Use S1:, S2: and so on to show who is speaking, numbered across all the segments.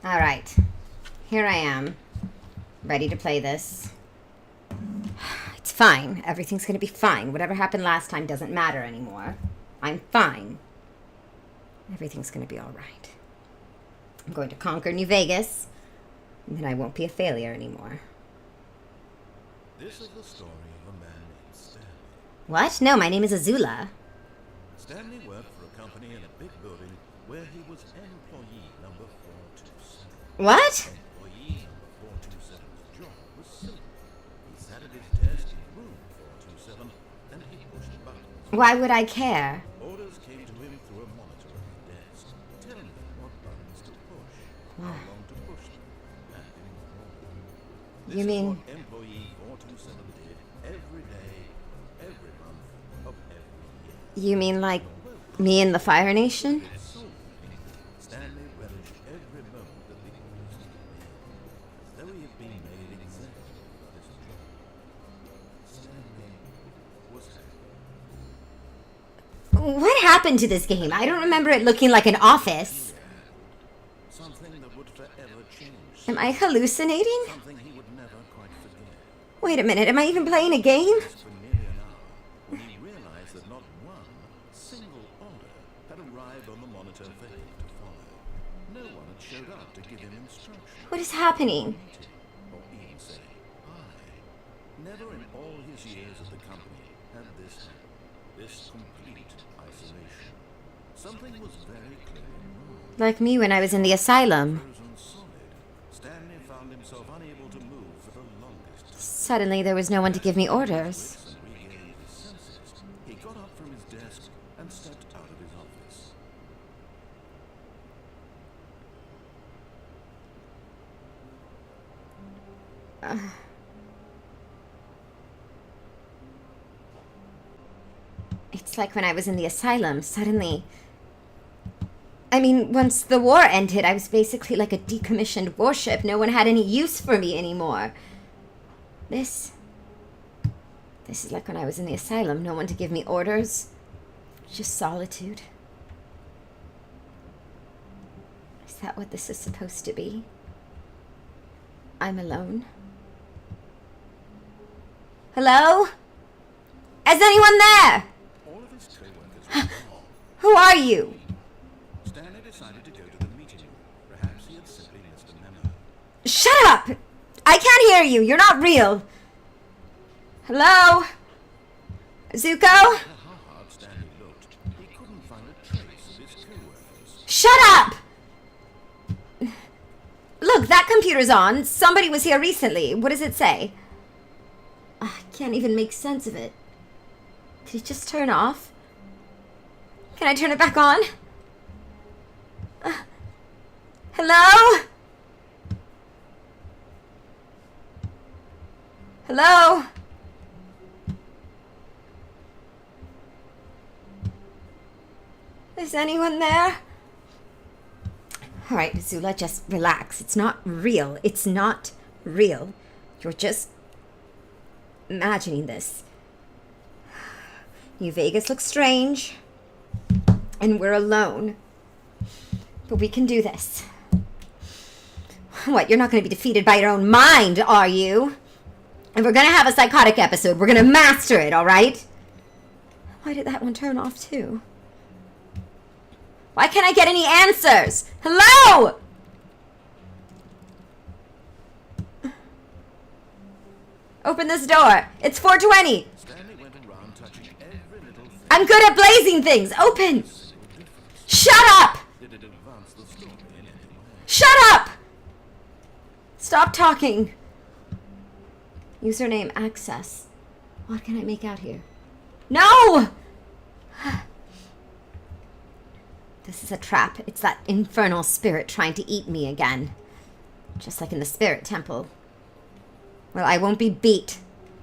S1: Alright. Here I am. Ready to play this. It's fine. Everything's gonna be fine. Whatever happened last time doesn't matter anymore. I'm fine. Everything's gonna be alright. I'm going to conquer New Vegas, and then I won't be a failure anymore.
S2: This is the story of a man named Stanley.
S1: What? No, my name is Azula.
S2: Stanley worked for a company in a big building where he was employee number 427.
S1: What?
S2: Employee number 427's job was simple. He sat at his desk in room 427 and he pushed buttons.
S1: Why would I care?
S2: Orders came to him through a monitor on his desk, telling him what buttons to push, how long to push them, and more.
S1: You mean...
S2: What employee 427 did every day, every month of every year.
S1: You mean like me in the Fire Nation?
S2: Stanley relished every moment that the orders he made, as though he had been made exactly for this job. Stanley was happy.
S1: What happened to this game? I don't remember it looking like an office.
S2: Something that would forever change.
S1: Am I hallucinating?
S2: Something he would never quite forget.
S1: Wait a minute, am I even playing a game?
S2: For nearly an hour, when he realized that not one single order had arrived on the monitor for him to follow. No one had showed up to give him instructions.
S1: What is happening?
S2: Or even say hi. Never in all his years at the company had this happened. This complete isolation. Something was very clearly wrong.
S1: Like me when I was in the asylum.
S2: Frozen solid. Stanley found himself unable to move for the longest time.
S1: Suddenly there was no one to give me orders.
S2: And regained his senses. He got up from his desk and stepped out of his office.
S1: It's like when I was in the asylum, suddenly... I mean, once the war ended, I was basically like a decommissioned warship. No one had any use for me anymore. This is like when I was in the asylum. No one to give me orders. Just solitude. Is that what this is supposed to be? I'm alone. Hello? Is anyone there?
S2: All of his co-workers were gone.
S1: Who are you?
S2: Stanley decided to go to the meeting room. Perhaps he had simply missed a memo.
S1: Shut up! I can't hear you. You're not real. Hello? Zuko?
S2: How hard Stanley looked, he couldn't find a trace of his co-workers.
S1: Shut up! Look, that computer's on. Somebody was here recently. What does it say? I can't even make sense of it. Did it just turn off? Can I turn it back on? Hello? Hello? Is anyone there? Alright, Azula, just relax. It's not real. It's not real. You're just imagining this. New Vegas looks strange. And we're alone. But we can do this. What, you're not going to be defeated by your own mind, are you? And we're going to have a psychotic episode. We're going to master it, alright? Why did that one turn off too? Why can't I get any answers? Hello? Open this door. It's 420.
S2: Stanley went around touching every little thing.
S1: I'm good at blazing things. Open. Shut up.
S2: Did it advance the story in any way?
S1: Shut up. Stop talking. Username access. What can I make out here? No. This is a trap. It's that infernal spirit trying to eat me again. Just like in the spirit temple. Well, I won't be beat.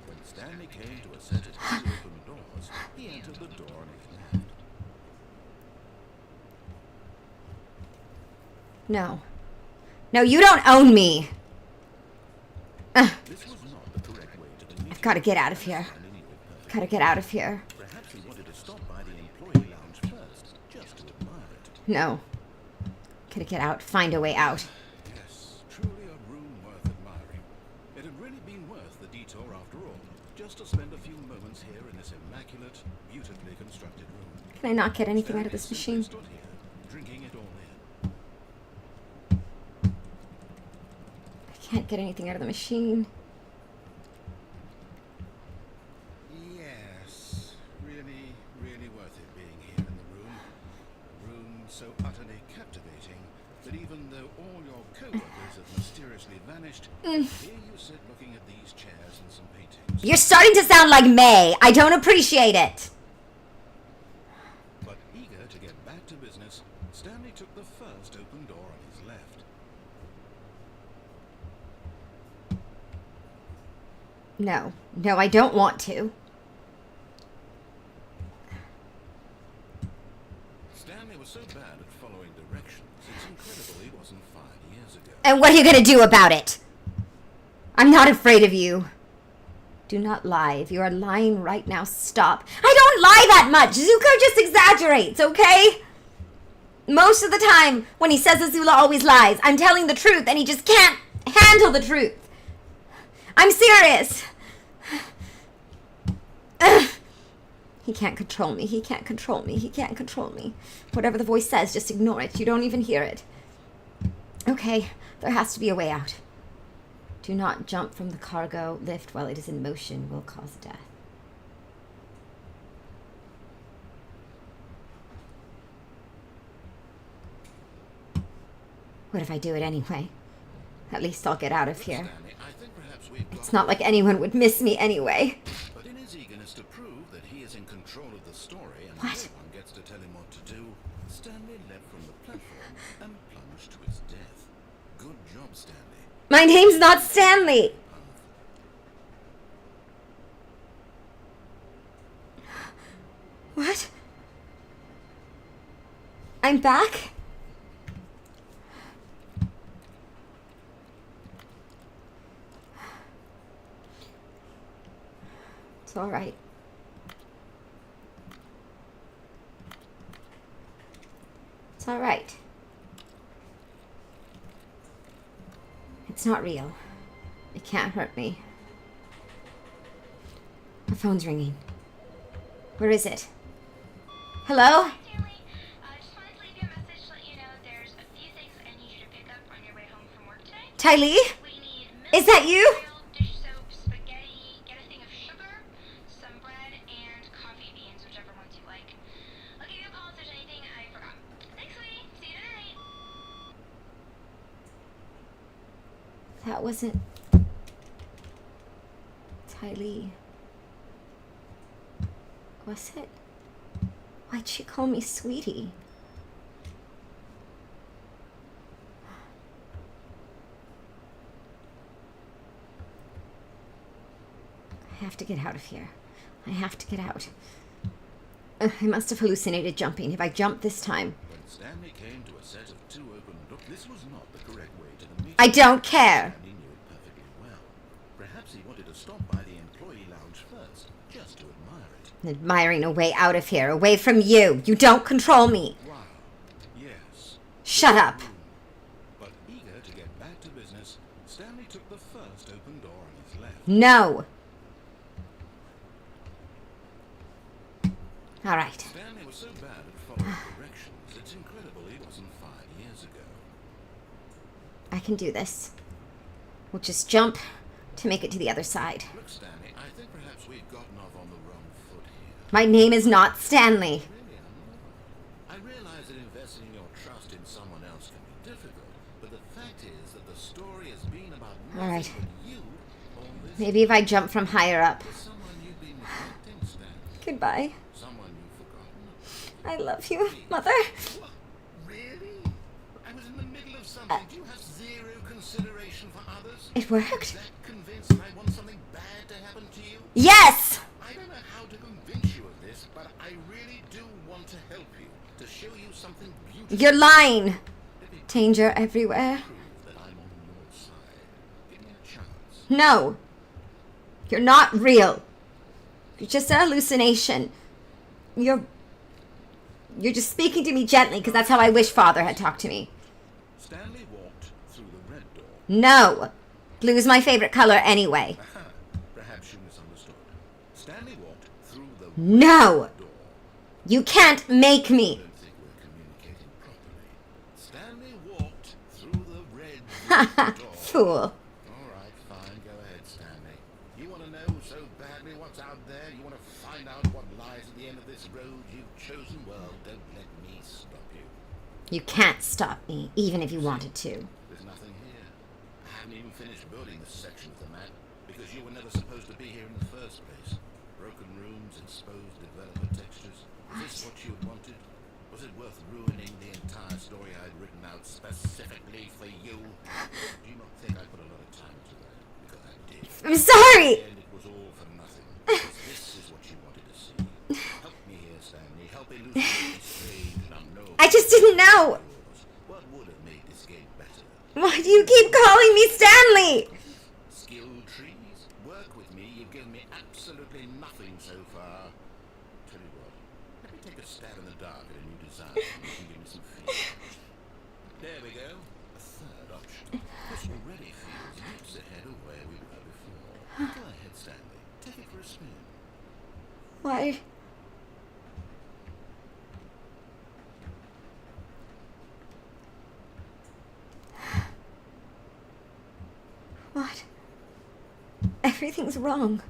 S2: When Stanley came to a set of open doors, he entered the door on his left.
S1: No. No, you don't own me.
S2: This was not the correct way to the meeting.
S1: I've got to get out of here. Gotta get out of here.
S2: Perhaps he wanted to stop by the employee lounge first, just to admire it.
S1: No. Gotta get out. Find a way out.
S2: Yes, just to spend a few moments here in this immaculate, beautifully constructed room.
S1: Can I not get anything out of this machine?
S2: Stood here, drinking it all in.
S1: I can't get anything out of the machine.
S2: Yes, really, really worth it being here in the room. A room so utterly captivating that even though all your co-workers have mysteriously vanished, here you sit looking at these chairs and some paintings.
S1: You're starting to sound like May. I don't appreciate it.
S2: But eager to get back to business, Stanley took the first open door on his left.
S1: No. No, I don't want to.
S2: Stanley was so bad at following directions, it's incredible he wasn't 5 years ago.
S1: And what are you going to do about it? I'm not afraid of you. Do not lie. If you are lying right now, stop. I don't lie that much. Zuko just exaggerates, okay? Most of the time, when he says Azula always lies, I'm telling the truth, and he just can't handle the truth. I'm serious. He can't control me. He can't control me. He can't control me. Whatever the voice says, just ignore it. You don't even hear it. Okay, there has to be a way out. Do not jump from the cargo lift while it is in motion. Will cause death. What if I do it anyway? At least I'll get out of here.
S2: Stanley, I think perhaps we've got
S1: It's not like anyone would miss me anyway.
S2: But in his eagerness to prove that he is in control of the story and
S1: What?
S2: no one gets to tell him what to do, Stanley leapt from the platform and plunged to his death. Good job, Stanley.
S1: My name's not Stanley. What? I'm back? It's all right. It's all right. It's not real. It can't hurt me. My phone's ringing. Where is it? Hello?
S3: Stanley, just wanted to leave you a message to let you know there's a few things I need you to pick up on your way home from work today.
S1: Ty Lee?
S3: We need milk,
S1: Is that you?
S3: oil, dish soap, spaghetti, get a thing of sugar, some bread, and coffee beans, whichever ones you like. I'll give you a call if there's anything I forgot. Thanks, sweetie. See you tonight.
S1: That wasn't Ty Lee. Was it? Why'd she call me sweetie? I have to get out of here. I have to get out. I must have hallucinated jumping. If I jump this time,
S2: When Stanley came to a set of two open doors, this was not the correct way to the meeting.
S1: I don't care.
S2: Stanley knew it perfectly well. Perhaps he wanted to stop by the employee lounge first, just to admire it.
S1: Admiring a way out of here, away from you. You don't control me.
S2: Wow. Yes.
S1: Shut up.
S2: But eager to get back to business, Stanley took the first open door on his left.
S1: No. All right.
S2: Stanley was so bad at following directions, it's incredible he wasn't 5 years ago.
S1: I can do this. We'll just jump to make it to the other side.
S2: Look, Stanley, I think perhaps we've gotten off on the wrong foot here.
S1: My name is not Stanley.
S2: Really, I realize that investing your trust in someone else can be difficult, but the fact is that the story has been about nothing
S1: All right.
S2: but you all this
S1: Maybe if I jump from higher up.
S2: There's someone you've been neglecting, Stanley.
S1: Goodbye.
S2: Someone you've forgotten.
S1: I love you, Mother.
S2: What? Really? I was in the middle of something. Do you have zero consideration for others?
S1: It worked.
S2: That convinced that I want something bad to happen to you?
S1: Yes!
S2: I don't know how to convince you of this, but I really do want to help you, to show you something beautiful.
S1: You're lying.
S2: Let me
S1: Danger everywhere.
S2: prove that I'm on your side. Give me a chance.
S1: No. You're not real. You're just an hallucination. You're just speaking to me gently because that's how I wish Father had talked to me.
S2: Stanley walked through the red door.
S1: No. Blue's my favorite color anyway.
S2: Aha, perhaps you misunderstood. Stanley walked through the
S1: No!
S2: door.
S1: You can't make
S2: I
S1: me!
S2: don't think we're communicating properly. Stanley walked through the red
S1: Haha,
S2: door.
S1: fool.
S2: All right, fine. Go ahead, Stanley. You want to know so badly what's out there? You want to find out what lies at the end of this road you've chosen? Well, don't let me stop you.
S1: You can't stop me, even if you wanted to.
S2: There's nothing here. I haven't even finished building this section of the map because you were never supposed to be here in the first place. Broken rooms, exposed developer textures. Is this what you had wanted? Was it worth ruining the entire story I'd written out specifically for you? Do you not think I put a lot of time into that? Because I did.
S1: I'm sorry!
S2: And it was all for nothing. Because this is what you wanted to see. Help me here, Stanley. Help elucidate this strange and unknown.
S1: I just didn't know!
S2: What would have made this game better?
S1: Why do you keep calling me Stanley?
S2: Skill trees? Work with me. You've given me absolutely nothing so far. Tell you what, let me take a stab in the dark at a new design and you can give me some feedback. There we go. A third option. This already feels leaps ahead of where we were before. Go ahead, Stanley. Take it for a spin.
S1: Why? What? Everything's wrong.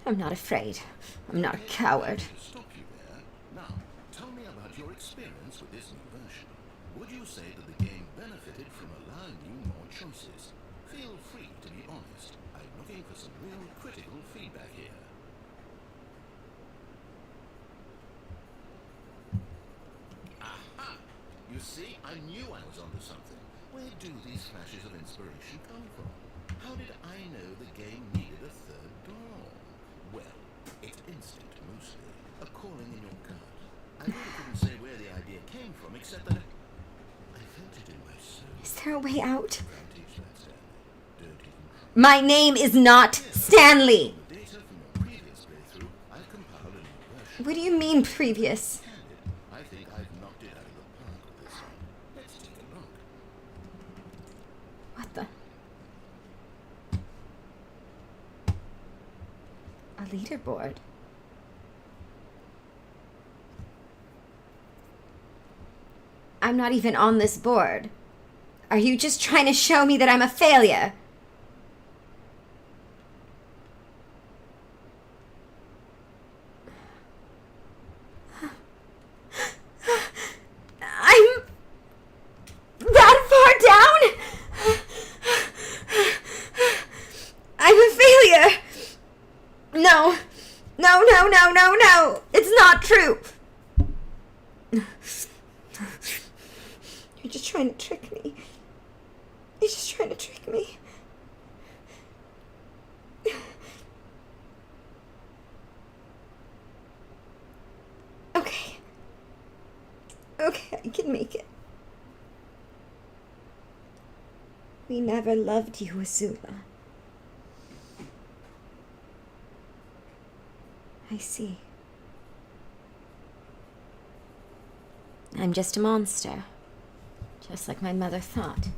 S1: I'm not afraid. I'm not a coward.
S2: Stop you there. Now, tell me about your experience with this new version. Would you say that the game benefited from allowing you more choices? Feel free to be honest. I'm looking for some real critical feedback here. Aha! You see, I knew I was onto something. Where do these flashes of inspiration come from? How did I know the game needed a third door? Well, it's instinct mostly. A calling in your gut. I really couldn't say where the idea came from, except that I felt it in my soul.
S1: Is there a way out?
S2: Don't teach that, Stanley. Don't even try.
S1: My name is not Stanley!
S2: The data from your previous playthrough, I've compiled a new version.
S1: What do you mean, previous?
S2: Candid, I think I've knocked it out of the park with this one. Let's take a look.
S1: What the? A leaderboard. I'm not even on this board. Are you just trying to show me that I'm a failure? I'm that far down? I'm a failure. No. No, no, no, no, no. It's not true. You're just trying to trick me. You're just trying to trick me. Okay. Okay, I can make it. We never loved you, Azula. I see. I'm just a monster. Just like my mother thought.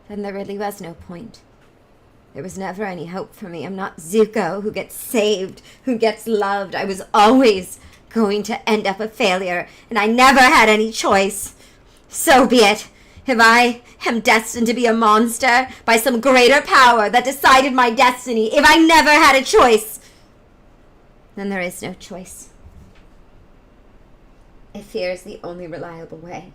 S1: Then there really was no point. There was never any hope for me. I'm not Zuko, who gets saved, who gets loved. I was always going to end up a failure, and I never had any choice. So be it. If I am destined to be a monster by some greater power that decided my destiny, if I never had a choice, then there is no choice. If fear is the only reliable way,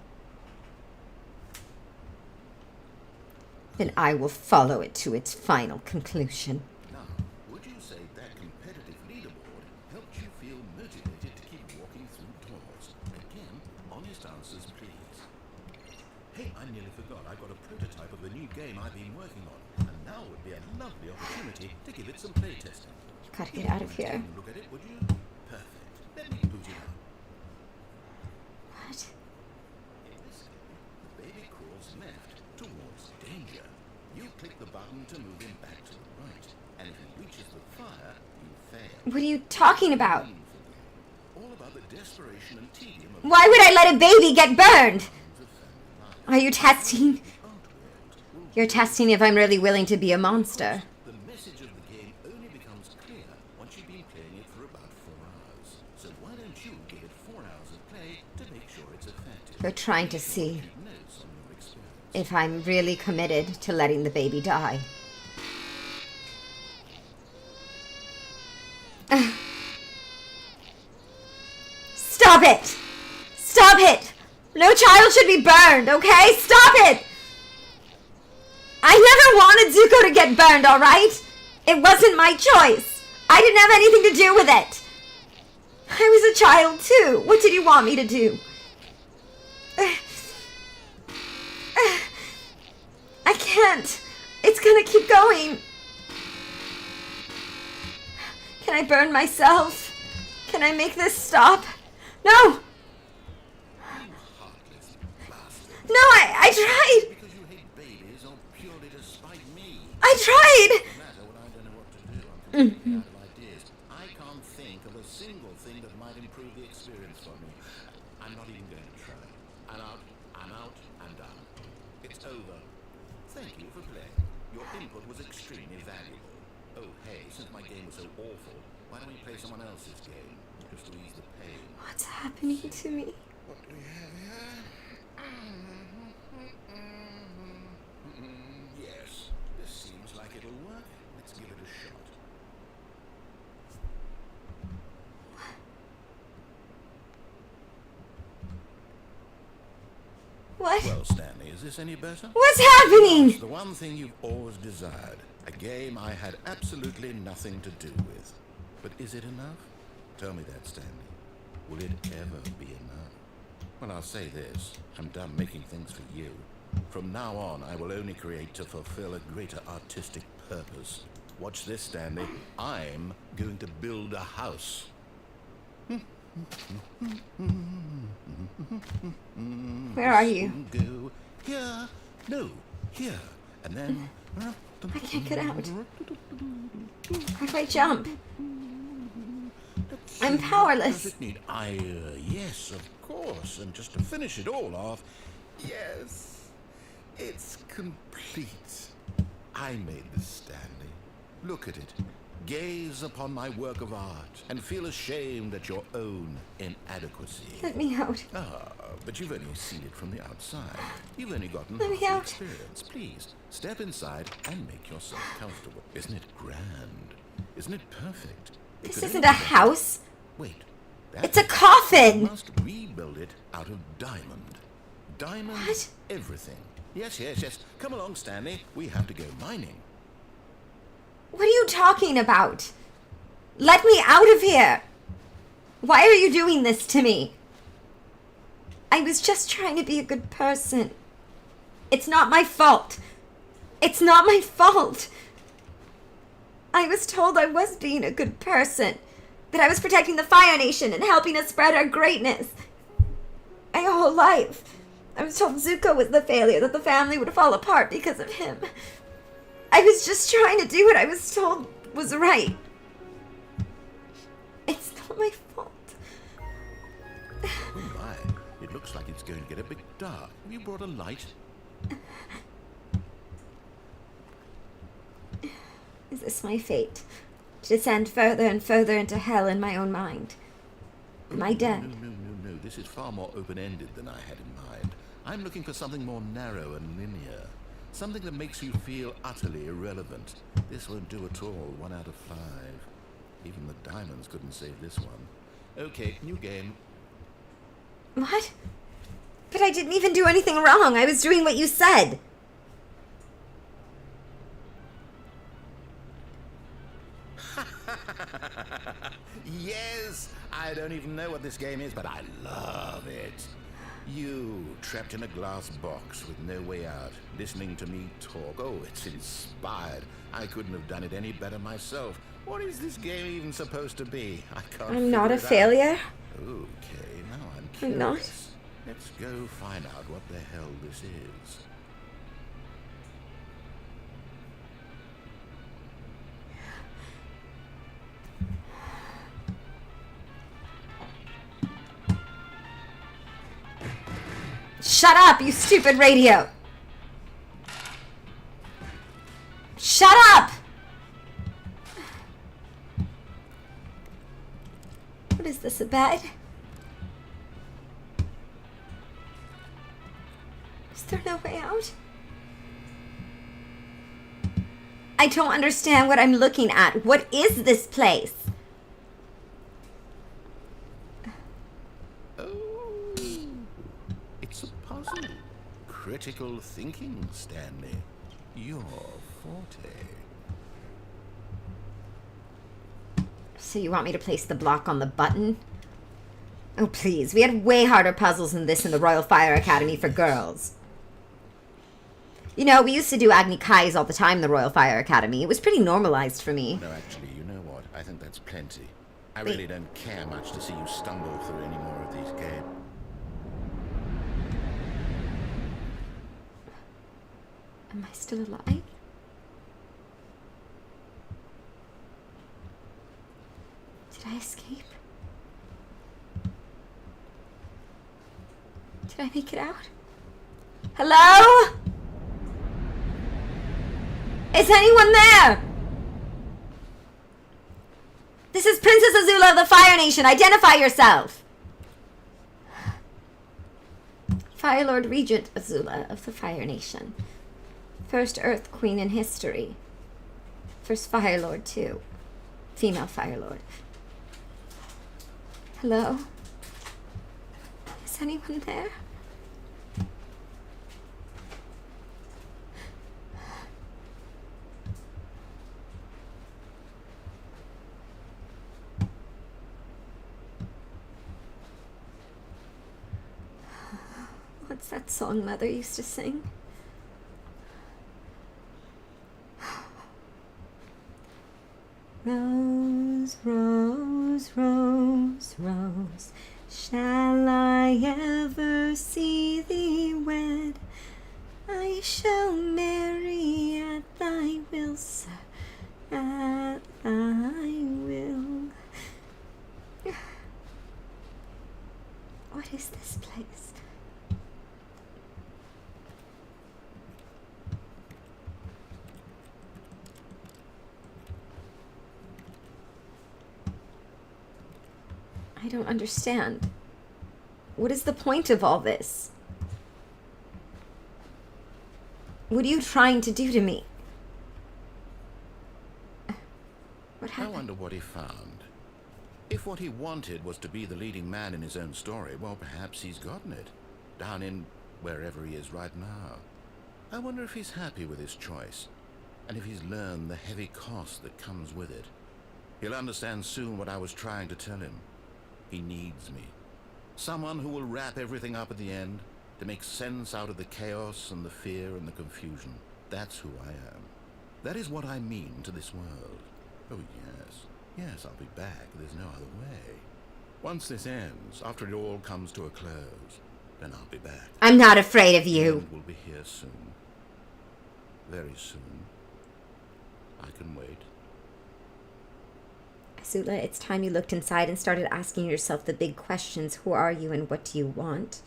S1: then I will follow it to its final conclusion.
S2: Now, would you say that competitive leaderboard helped you feel motivated to keep walking through doors? Again, honest answers, please. Hey, I nearly forgot. I've got a prototype of the new game I've been working on, and now would be a lovely opportunity to give it some playtesting.
S1: Gotta get out of here.
S2: Take a look at it, would you? Perfect. Let me boot it up.
S1: What?
S2: In this game, the baby crawls left towards danger. You click the button to move him back to the right, and if he reaches the fire, you fail.
S1: What are you talking about?
S2: Painfully. But if he reaches the fire, you succeed. Now, would you say that competitive leaderboard helped you feel motivated to keep walking through doors? Again, honest answers, please. Hey, I nearly forgot. I've got a prototype of the new game I've been working on, and now would be a lovely opportunity to give it some playtesting.
S1: What are you talking about?
S2: all about the desperation and tedium of
S1: Why would I let a baby get burned? Are you testing? You're testing if I'm really willing to be a monster.
S2: the message of the game only becomes clear once you've been playing it for about 4 hours. So why don't you give it 4 hours of play to make sure it's effective?
S1: You're trying to see
S2: Keep notes on your experience.
S1: if I'm really committed to letting the baby die. Stop it! Stop it! No child should be burned, okay? Stop it! I never wanted Zuko to get burned, alright? It wasn't my choice. I didn't have anything to do with it. I was a child too. What did you want me to do? I can't. It's gonna keep going. Can I burn myself? Can I make this stop? No!
S2: Heartless bastard.
S1: No, I tried!
S2: Because you hate babies or purely to spite me?
S1: I tried!
S2: No matter what, I don't know what to do. I'm completely out of ideas. I can't think of a single thing that might improve the experience for me. I'm not even going to try. I'm out, I'm done. It's over. Thank you for playing. Your input was extremely valuable. Oh, hey, since my game was so awful, why don't we play someone else's game? Just to ease the pain.
S1: What's happening to me?
S2: What do we have here? Yes, this seems like it'll work. Let's give it a shot.
S1: What?
S2: Well, Stanley, is this any better?
S1: What's happening?
S2: It's the one thing you've always desired. A game I had absolutely nothing to do with. But is it enough? Tell me that, Stanley. Will it ever be enough? Well, I'll say this. I'm done making things for you. From now on, I will only create to fulfill a greater artistic purpose. Watch this, Stanley. I'm going to build a house.
S1: Where are you?
S2: Go here. No, here. And then...
S1: I can't get out. How do I jump? I'm powerless.
S2: Does it need... yes, of course. And just to finish it all off... Yes, it's complete. I made this, Stanley. Look at it. Gaze upon my work of art and feel ashamed at your own inadequacy.
S1: Let me out.
S2: Ah, but you've only seen it from the outside. You've only gotten
S1: Let me
S2: half the
S1: out.
S2: experience. Please, step inside and make yourself comfortable. Isn't it grand? Isn't it perfect? It
S1: This
S2: could
S1: isn't
S2: only
S1: a
S2: be-
S1: house.
S2: Wait.
S1: It's a
S2: You
S1: coffin.
S2: must rebuild it out of diamond. Diamond
S1: What?
S2: everything. Yes, yes, yes. Come along, Stanley. We have to go mining.
S1: What are you talking about? Let me out of here. Why are you doing this to me? I was just trying to be a good person. It's not my fault. It's not my fault. I was told I was being a good person. That I was protecting the Fire Nation and helping us spread our greatness. My whole life, I was told Zuko was the failure, that the family would fall apart because of him. I was just trying to do what I was told was right. It's not my fault.
S2: Oh my, it looks like it's going to get a bit dark. Have you brought a light?
S1: Is this my fate? To descend further and further into hell in my own mind? Am I dead?
S2: No. This is far more open-ended than I had in mind. I'm looking for something more narrow and linear. Something that makes you feel utterly irrelevant. This won't do at all. 1 out of 5. Even the diamonds couldn't save this one. Okay, new game.
S1: What? But I didn't even do anything wrong. I was doing what you said.
S2: Yes! I don't even know what this game is, but I love it. You, trapped in a glass box with no way out, listening to me talk. Oh, it's inspired. I couldn't have done it any better myself. What is this game even supposed to be? I can't
S1: I'm not a
S2: figure it out.
S1: failure.
S2: Okay, now I'm curious.
S1: I'm not.
S2: Let's go find out what the hell this is.
S1: Shut up, you stupid radio! Shut up! What is this, a bed? Is there no way out? I don't understand what I'm looking at. What is this place?
S2: Oh, it's a puzzle. Critical thinking, Stanley. Your forte.
S1: So you want me to place the block on the button? Oh, please. We had way harder puzzles than this in the Royal Fire Academy for girls. You know, we used to do Agni Kais all the time in the Royal Fire Academy. It was pretty normalized for me.
S2: No, actually, you know what? I think that's plenty. I really don't care much to see you stumble through any more of these games.
S1: Am I still alive? Did I escape? Did I make it out? Hello? Is anyone there? This is Princess Azula of the Fire Nation. Identify yourself. Fire Lord Regent Azula of the Fire Nation. First Earth Queen in history. First Fire Lord, too. Female Fire Lord. Hello? Is anyone there? What's that song Mother used to sing? Rose, rose, rose, rose, shall I ever see thee wed? I shall marry at thy will, sir, at thy will. What is this place? I don't understand. What is the point of all this? What are you trying to do to me? What
S2: I
S1: happened?
S2: wonder what he found. If what he wanted was to be the leading man in his own story, well, perhaps he's gotten it. Down in wherever he is right now. I wonder if he's happy with his choice, and if he's learned the heavy cost that comes with it. He'll understand soon what I was trying to tell him. He needs me. Someone who will wrap everything up at the end, to make sense out of the chaos and the fear and the confusion. That's who I am. That is what I mean to this world. Oh, yes. Yes, I'll be back. There's no other way. Once this ends, after it all comes to a close, then I'll be back.
S1: I'm not afraid of you.
S2: We'll be here soon. Very soon. I can wait.
S1: Azula, it's time you looked inside and started asking yourself the big questions. Who are you and what do you want?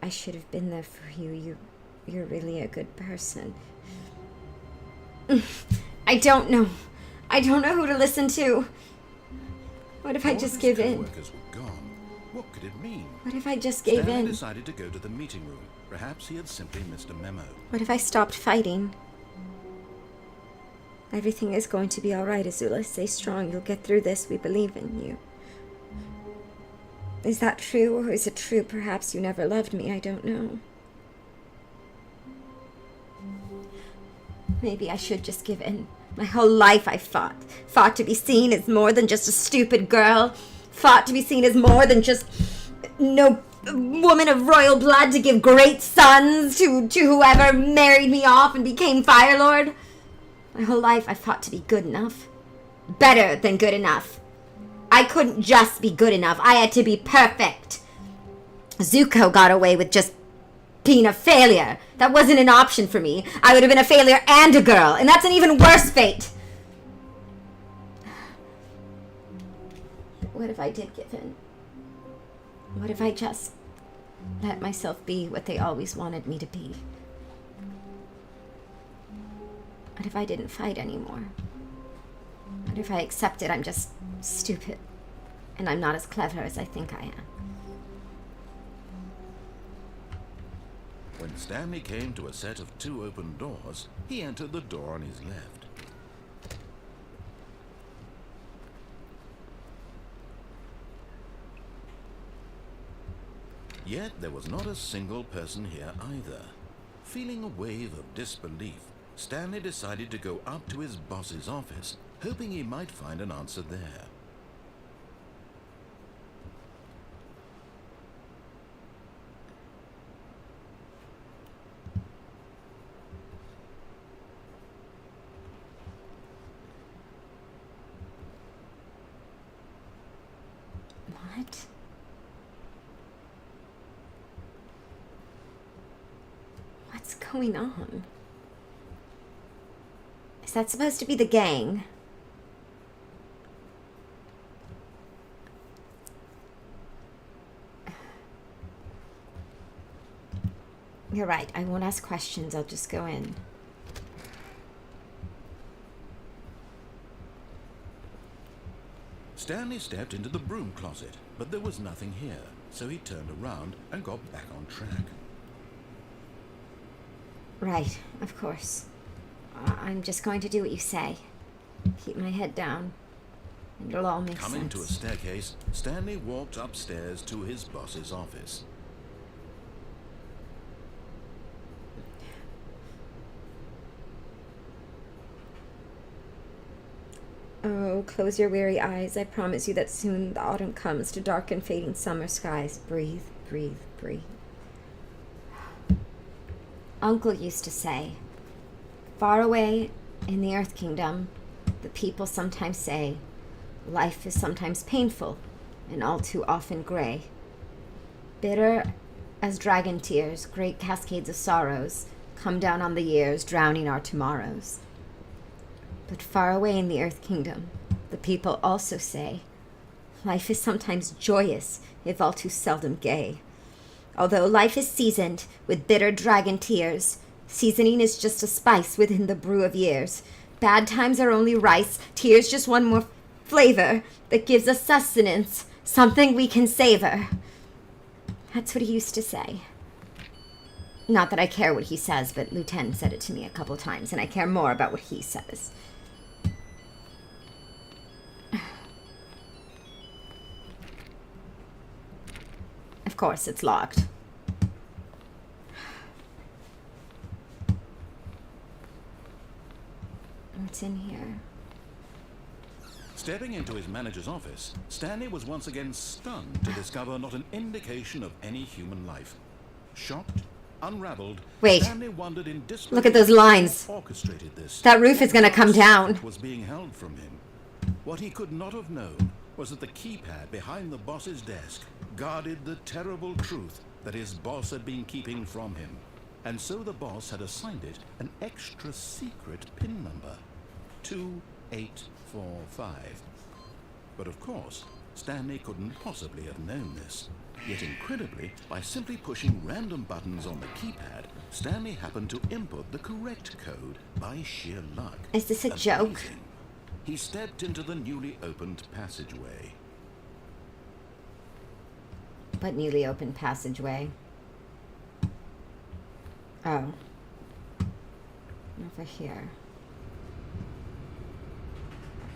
S1: I should have been there for you. You're really a good person. I don't know. I don't know who to listen to. What if I just give in?
S2: Workers were gone. What could it mean?
S1: What if I just gave
S2: Stanley
S1: in?
S2: decided to go to the meeting room. Perhaps he had simply missed a memo.
S1: What if I stopped fighting? Everything is going to be all right, Azula. Stay strong. You'll get through this. We believe in you. Is that true, or is it true perhaps you never loved me? I don't know. Maybe I should just give in. My whole life I fought. Fought to be seen as more than just a stupid girl. Fought to be seen as more than just no woman of royal blood to give great sons to whoever married me off and became Fire Lord. My whole life I fought to be good enough. Better than good enough. I couldn't just be good enough. I had to be perfect. Zuko got away with just being a failure. That wasn't an option for me. I would have been a failure and a girl, and that's an even worse fate. What if I did give in? What if I just let myself be what they always wanted me to be? What if I didn't fight anymore? What if I accepted I'm just stupid and I'm not as clever as I think I am?
S2: When Stanley came to a set of 2 open doors, he entered the door on his left. Yet there was not a single person here either. Feeling a wave of disbelief, Stanley decided to go up to his boss's office, hoping he might find an answer there.
S1: What? What's going on? Is that supposed to be the gang? You're right, I won't ask questions, I'll just go in.
S2: Stanley stepped into the broom closet, but there was nothing here, so he turned around and got back on track.
S1: Right, of course. I'm just going to do what you say. Keep my head down, and it'll all make sense.
S2: Coming to a staircase, Stanley walked upstairs to his boss's office.
S1: Oh, close your weary eyes. I promise you that soon the autumn comes to darken fading summer skies. Breathe, breathe, breathe. Uncle used to say, far away in the Earth Kingdom, the people sometimes say, life is sometimes painful and all too often gray. Bitter as dragon tears, great cascades of sorrows come down on the years, drowning our tomorrows. But far away in the Earth Kingdom, the people also say, life is sometimes joyous, if all too seldom gay. Although life is seasoned with bitter dragon tears, seasoning is just a spice within the brew of years. Bad times are only rice, tears just one more flavor that gives us sustenance, something we can savor. That's what he used to say. Not that I care what he says, but Lieutenant said it to me a couple times, and I care more about what he says. Of course, it's locked. What's in here?
S2: Stepping into his manager's office, Stanley was once again stunned to discover not an indication of any human life. Shocked, unraveled,
S1: Wait.
S2: Stanley wondered in disbelief
S1: Look at those lines.
S2: what orchestrated this.
S1: That roof is gonna come down.
S2: Was being held from him. What he could not have known was that the keypad behind the boss's desk guarded the terrible truth that his boss had been keeping from him. And so the boss had assigned it an extra secret PIN number, 2845. But of course, Stanley couldn't possibly have known this. Yet incredibly, by simply pushing random buttons on the keypad, Stanley happened to input the correct code by sheer luck.
S1: Is this a joke?
S2: Amazing. He stepped into the newly opened passageway.
S1: What newly opened passageway? Oh. Over here.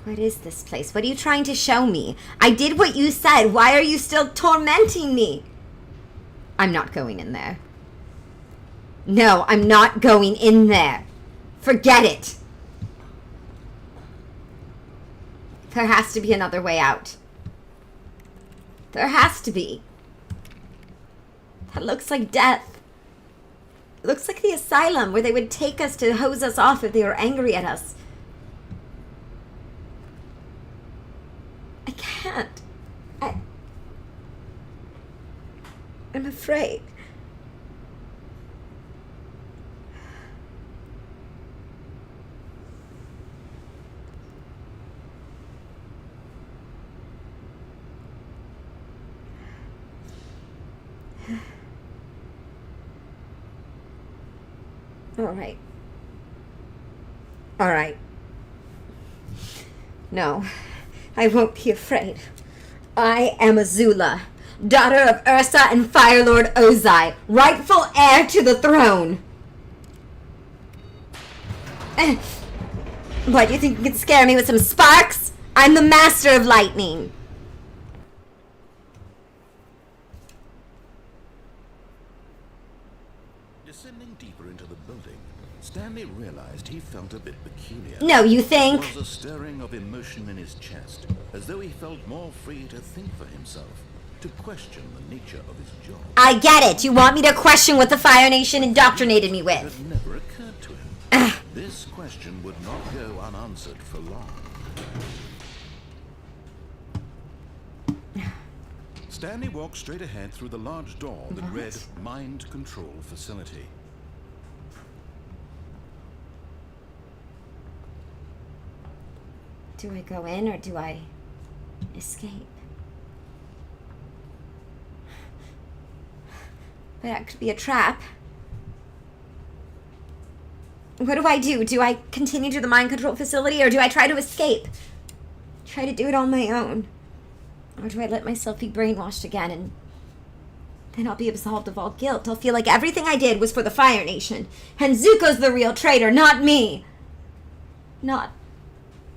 S1: What is this place? What are you trying to show me? I did what you said. Why are you still tormenting me? I'm not going in there. No, I'm not going in there. Forget it. There has to be another way out. There has to be. That looks like death. It looks like the asylum where they would take us to hose us off if they were angry at us. I can't. I'm afraid. Alright. Alright. No, I won't be afraid. I am Azula, daughter of Ursa and Fire Lord Ozai, rightful heir to the throne. What, you think you can scare me with some sparks? I'm the master of lightning.
S2: Descending deeper into the building, Stanley realized he felt a bit peculiar.
S1: No, you think?
S2: There was a stirring of emotion in his chest, as though he felt more free to think for himself, to question the nature of his job.
S1: I get it. You want me to question what the Fire Nation indoctrinated me with.
S2: It never occurred to him. This question would not go unanswered for long. Stanley walked straight ahead through the large door that read Mind Control Facility.
S1: Do I go in or do I escape? But that could be a trap. What do I do? Do I continue to the mind control facility or do I try to escape? Try to do it on my own? Or do I let myself be brainwashed again and then I'll be absolved of all guilt? I'll feel like everything I did was for the Fire Nation. And Zuko's the real traitor, not me. Not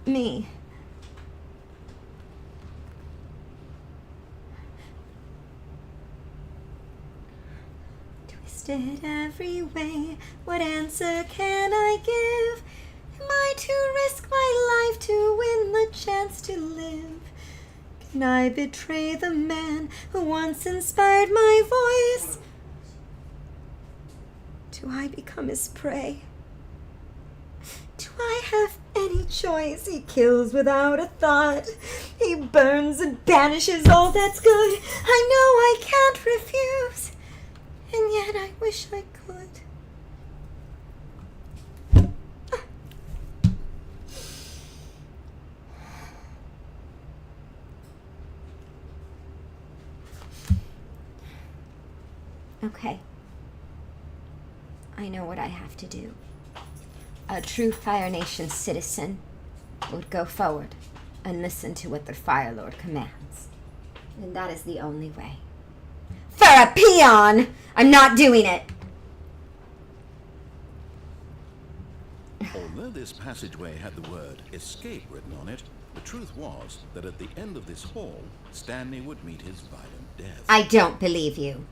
S1: me. Twisted every way, what answer can I give? Am I to risk my life to win the chance to live? Can I betray the man who once inspired my voice? Do I become his prey? Do I have any choice? He kills without a thought. He burns and banishes all that's good. I know I can't refuse, and yet I wish I could. Okay. I know what I have to do. A true Fire Nation citizen would go forward and listen to what their Fire Lord commands. And that is the only way. For a peon! I'm not doing it!
S2: Although this passageway had the word escape written on it, the truth was that at the end of this hall, Stanley would meet his violent death.
S1: I don't believe you.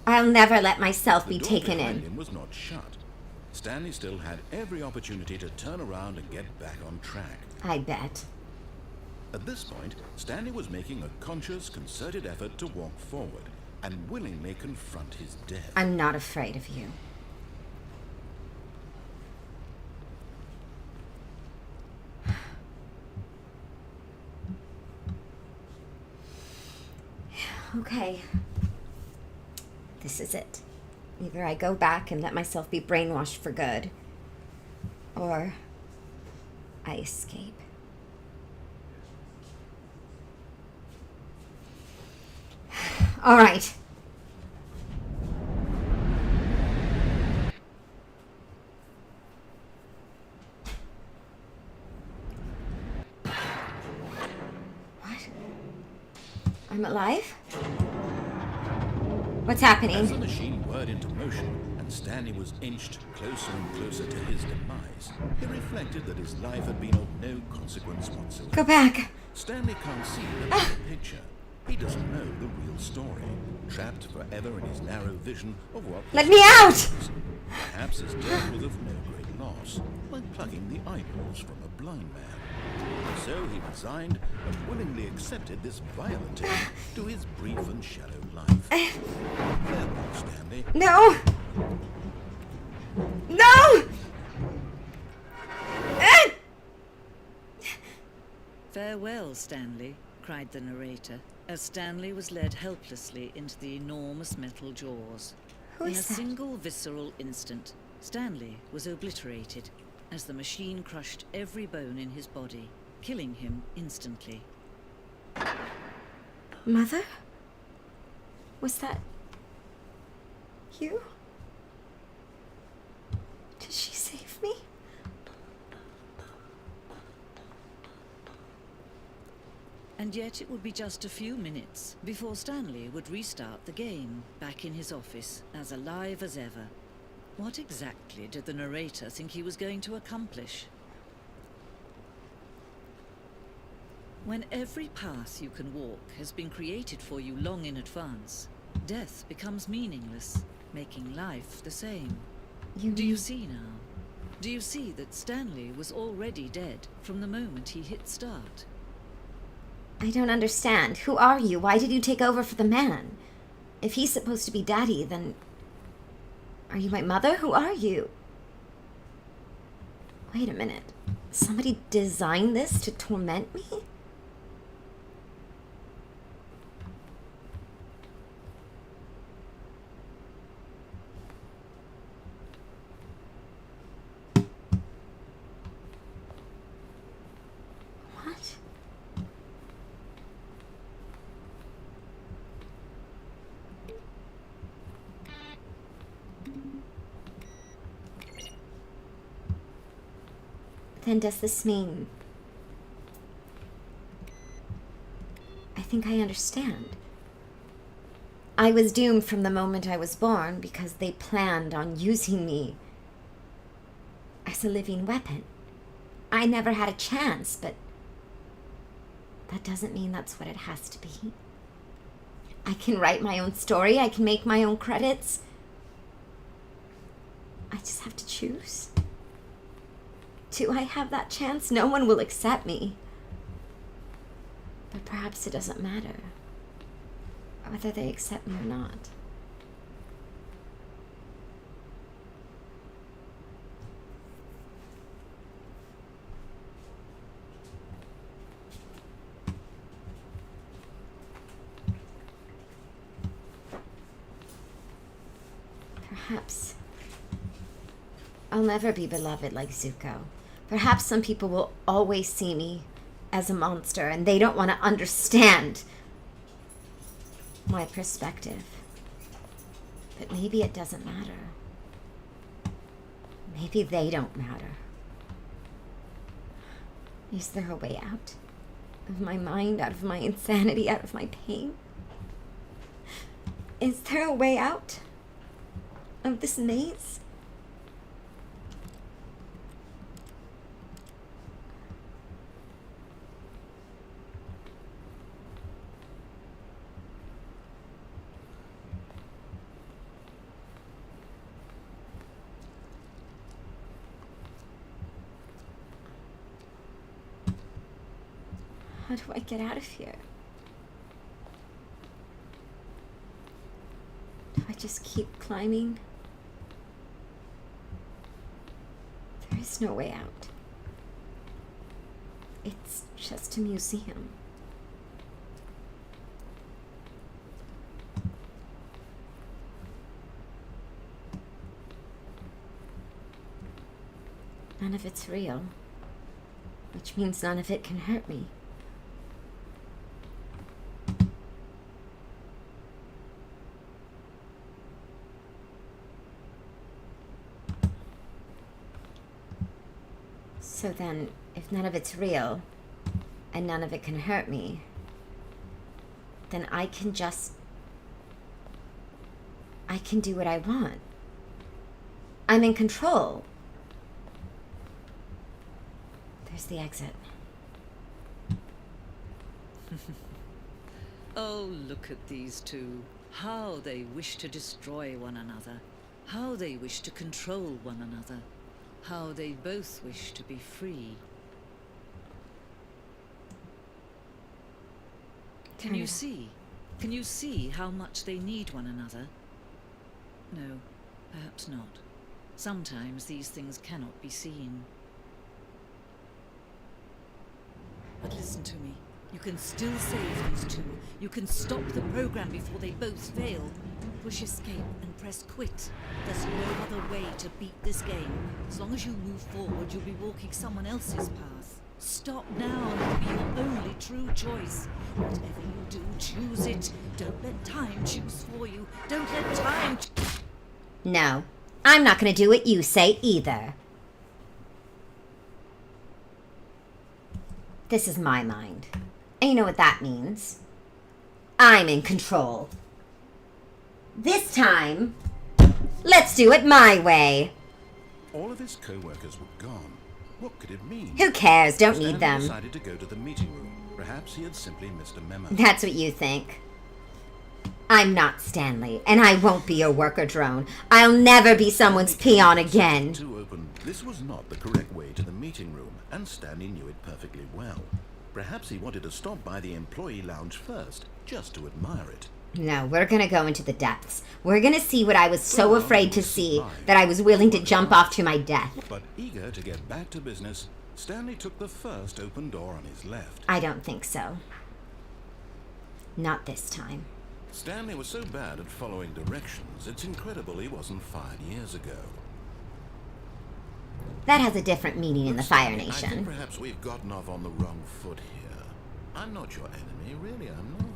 S1: I'll never let myself be taken
S2: The door behind
S1: in.
S2: him was not shut. Stanley still had every opportunity to turn around and get back on track.
S1: I bet.
S2: At this point, Stanley was making a conscious, concerted effort to walk forward and willingly confront his death.
S1: I'm not afraid of you. Okay. This is it. Either I go back and let myself be brainwashed for good, or I escape. All right. What? I'm alive? What's happening?
S2: As the machine whirred into motion and Stanley was inched closer and closer to his demise, he reflected that his life had been of no consequence whatsoever.
S1: Go back.
S2: Stanley can't see the bigger picture. He doesn't know the real story, trapped forever in his narrow vision of what...
S1: Let me out!
S2: Perhaps his death was of no great loss, like plucking the eyeballs from a blind man. So he resigned and willingly accepted this violent end to his brief and shallow life. Farewell, Stanley.
S1: No! No!
S4: Farewell, Stanley, cried the narrator, as Stanley was led helplessly into the enormous metal jaws.
S1: Who
S4: In
S1: is
S4: a
S1: that?
S4: single visceral instant, Stanley was obliterated as the machine crushed every bone in his body, killing him instantly.
S1: Mother? Was that you?
S4: And yet it would be just a few minutes before Stanley would restart the game, back in his office, as alive as ever. What exactly did the narrator think he was going to accomplish? When every path you can walk has been created for you long in advance, death becomes meaningless, making life the same. Do you see now? Do you see that Stanley was already dead from the moment he hit start?
S1: I don't understand. Who are you? Why did you take over for the man? If he's supposed to be Daddy, then... Are you my mother? Who are you? Wait a minute. Somebody designed this to torment me? What? Then does this mean... I think I understand. I was doomed from the moment I was born because they planned on using me as a living weapon. I never had a chance, but that doesn't mean that's what it has to be. I can write my own story. I can make my own credits. I just have to choose. Do I have that chance? No one will accept me. But perhaps it doesn't matter whether they accept me or not. Perhaps I'll never be beloved like Zuko. Perhaps some people will always see me as a monster and they don't want to understand my perspective. But maybe it doesn't matter. Maybe they don't matter. Is there a way out of my mind, out of my insanity, out of my pain? Is there a way out of this maze? How do I get out of here? Do I just keep climbing? There is no way out. It's just a museum. None of it's real, which means none of it can hurt me. So then, if none of it's real, and none of it can hurt me, then I can do what I want. I'm in control. There's the exit.
S4: Oh, look at these two. How they wish to destroy one another. How they wish to control one another. How they both wish to be free. Can you see? Can you see how much they need one another? No, perhaps not. Sometimes these things cannot be seen. But listen to me. You can still save these two. You can stop the program before they both fail. Push escape and press quit. There's no other way to beat this game. As long as you move forward, you'll be walking someone else's path. Stop now and it'll be your only true choice. Whatever you do, choose it. Don't let time choose for you. Don't let time...
S1: No, I'm not going to do what you say either. This is my mind. And you know what that means. I'm in control. This time, let's do it my way.
S2: All of his co-workers were gone. What could it mean?
S1: Who cares? Don't
S2: Stanley
S1: need them.
S2: decided to go to the meeting room. Perhaps he had simply missed a memo.
S1: That's what you think. I'm not Stanley, and I won't be your worker drone. I'll never be someone's peon again.
S2: Too open. This was not the correct way to the meeting room, and Stanley knew it perfectly well. Perhaps he wanted to stop by the employee lounge first, just to admire it.
S1: No, we're gonna go into the depths. We're gonna see what I was so afraid to see that I was willing to jump off to my death.
S2: But eager to get back to business, Stanley took the first open door on his left.
S1: I don't think so. Not this time.
S2: Stanley was so bad at following directions, it's incredible he wasn't fired years ago.
S1: That has a different meaning in the Fire
S2: Stanley, I think
S1: Nation.
S2: perhaps we've gotten off on the wrong foot here. I'm not your enemy, really, I'm not.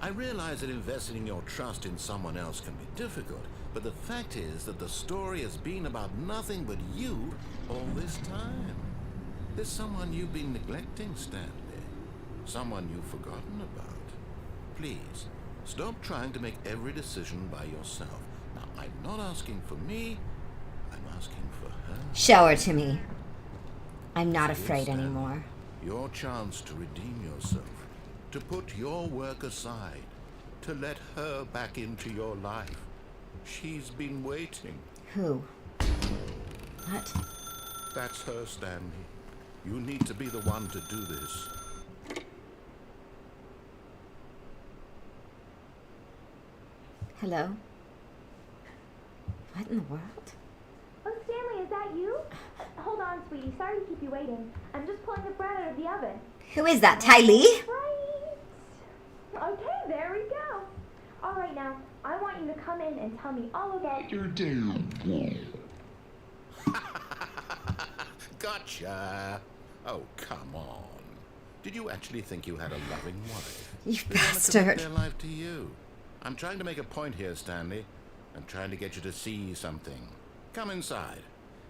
S2: I realize that investing your trust in someone else can be difficult, but the fact is that the story has been about nothing but you all this time. There's someone you've been neglecting, Stanley. Someone you've forgotten about. Please, stop trying to make every decision by yourself. Now, I'm not asking for me, I'm asking for her.
S1: Show her to me. I'm not
S2: Yes,
S1: afraid
S2: Stanley.
S1: anymore.
S2: Your chance to redeem yourself, to put your work aside, to let her back into your life. She's been waiting.
S1: Who? What?
S2: That's her, Stanley. You need to be the one to do this.
S1: Hello? What in the world?
S5: Oh, Stanley, is that you? Hold on, sweetie. Sorry to keep you waiting. I'm just pulling the bread out of the oven.
S1: Who is that, Ty Lee?
S5: Right. Okay, there we go. All right, now, I want you to come in and tell me all about your day.
S2: Gotcha. Oh, come on. Did you actually think you had a loving wife?
S1: You
S2: Who wanted to make
S1: bastard.
S2: their life to you? I'm trying to make a point here, Stanley. I'm trying to get you to see something. Come inside.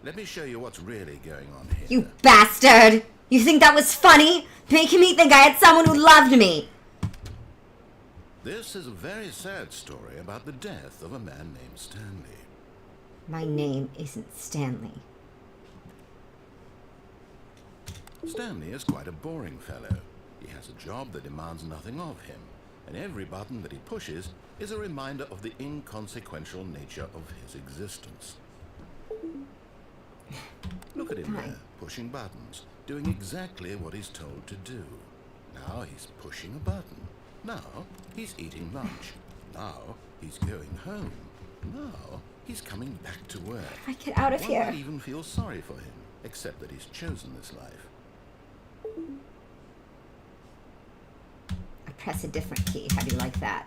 S2: Let me show you what's really going on here.
S1: You bastard! You think that was funny? Making me think I had someone who loved me.
S2: This is a very sad story about the death of a man named Stanley.
S1: My name isn't Stanley.
S2: Stanley is quite a boring fellow. He has a job that demands nothing of him, and every button that he pushes is a reminder of the inconsequential nature of his existence. Look at him there, pushing buttons, doing exactly what he's told to do. Now he's pushing a button. Now he's eating lunch. Now he's going home. Now he's coming back to work.
S1: I get out of
S2: One
S1: here.
S2: might even feel sorry for him, except that he's chosen this life.
S1: I press a different key. How do you like that?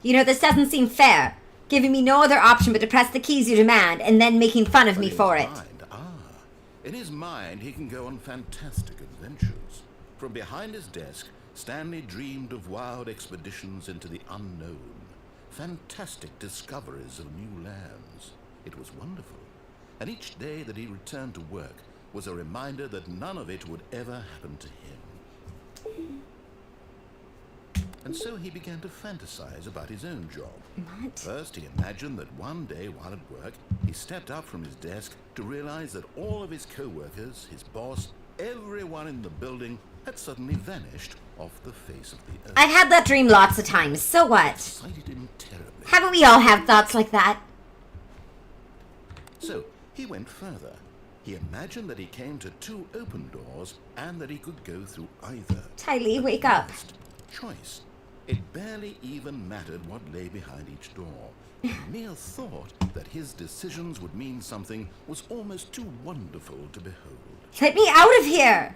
S1: You know, this doesn't seem fair. Giving me no other option but to press the keys you demand and then making fun of
S2: But
S1: me
S2: in
S1: for
S2: his
S1: it.
S2: mind, in his mind, he can go on fantastic adventures. From behind his desk, Stanley dreamed of wild expeditions into the unknown, fantastic discoveries of new lands. It was wonderful. And each day that he returned to work was a reminder that none of it would ever happen to him. And so he began to fantasize about his own job.
S1: What?
S2: First, he imagined that one day while at work, he stepped up from his desk to realize that all of his co-workers, his boss, everyone in the building had suddenly vanished off the face of the earth.
S1: I've had that dream lots of times. So what?
S2: Excited him terribly.
S1: Haven't we all had thoughts like that?
S2: So he went further. He imagined that he came to two open doors and that he could go through either.
S1: Ty Lee, wake up.
S2: First, choice. It barely even mattered what lay behind each door. The mere thought that his decisions would mean something was almost too wonderful to behold.
S1: Let me out of here.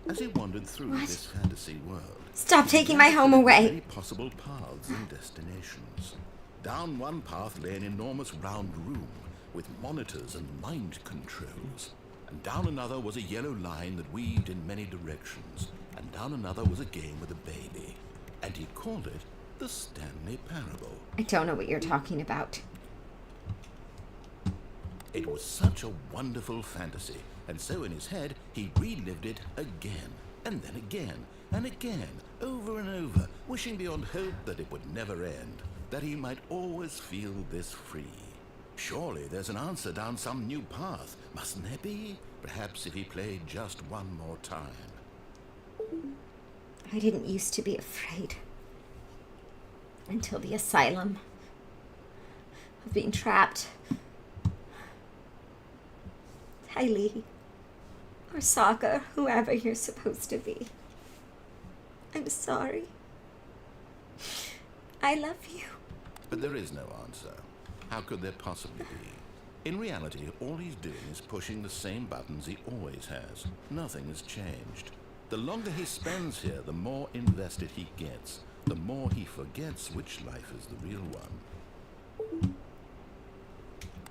S2: As he wandered through this fantasy world,
S1: Stop
S2: he
S1: taking
S2: began
S1: my
S2: to
S1: home
S2: think of
S1: away.
S2: many possible paths and destinations. Down one path lay an enormous round room with monitors and mind controls. And down another was a yellow line that weaved in many directions. And down another was a game with a baby. And he called it the Stanley Parable.
S1: I don't know what you're talking about.
S2: It was such a wonderful fantasy, and so in his head he relived it again, and then again, and again, over and over, wishing beyond hope that it would never end, that he might always feel this free. Surely there's an answer down some new path, mustn't there be? Perhaps if he played just one more time.
S1: I didn't used to be afraid. Until the asylum. Of being trapped. Tylee. Or Sokka, whoever you're supposed to be. I'm sorry. I love you.
S2: But there is no answer. How could there possibly be? In reality, all he's doing is pushing the same buttons he always has. Nothing has changed. The longer he spends here, the more invested he gets. The more he forgets which life is the real one.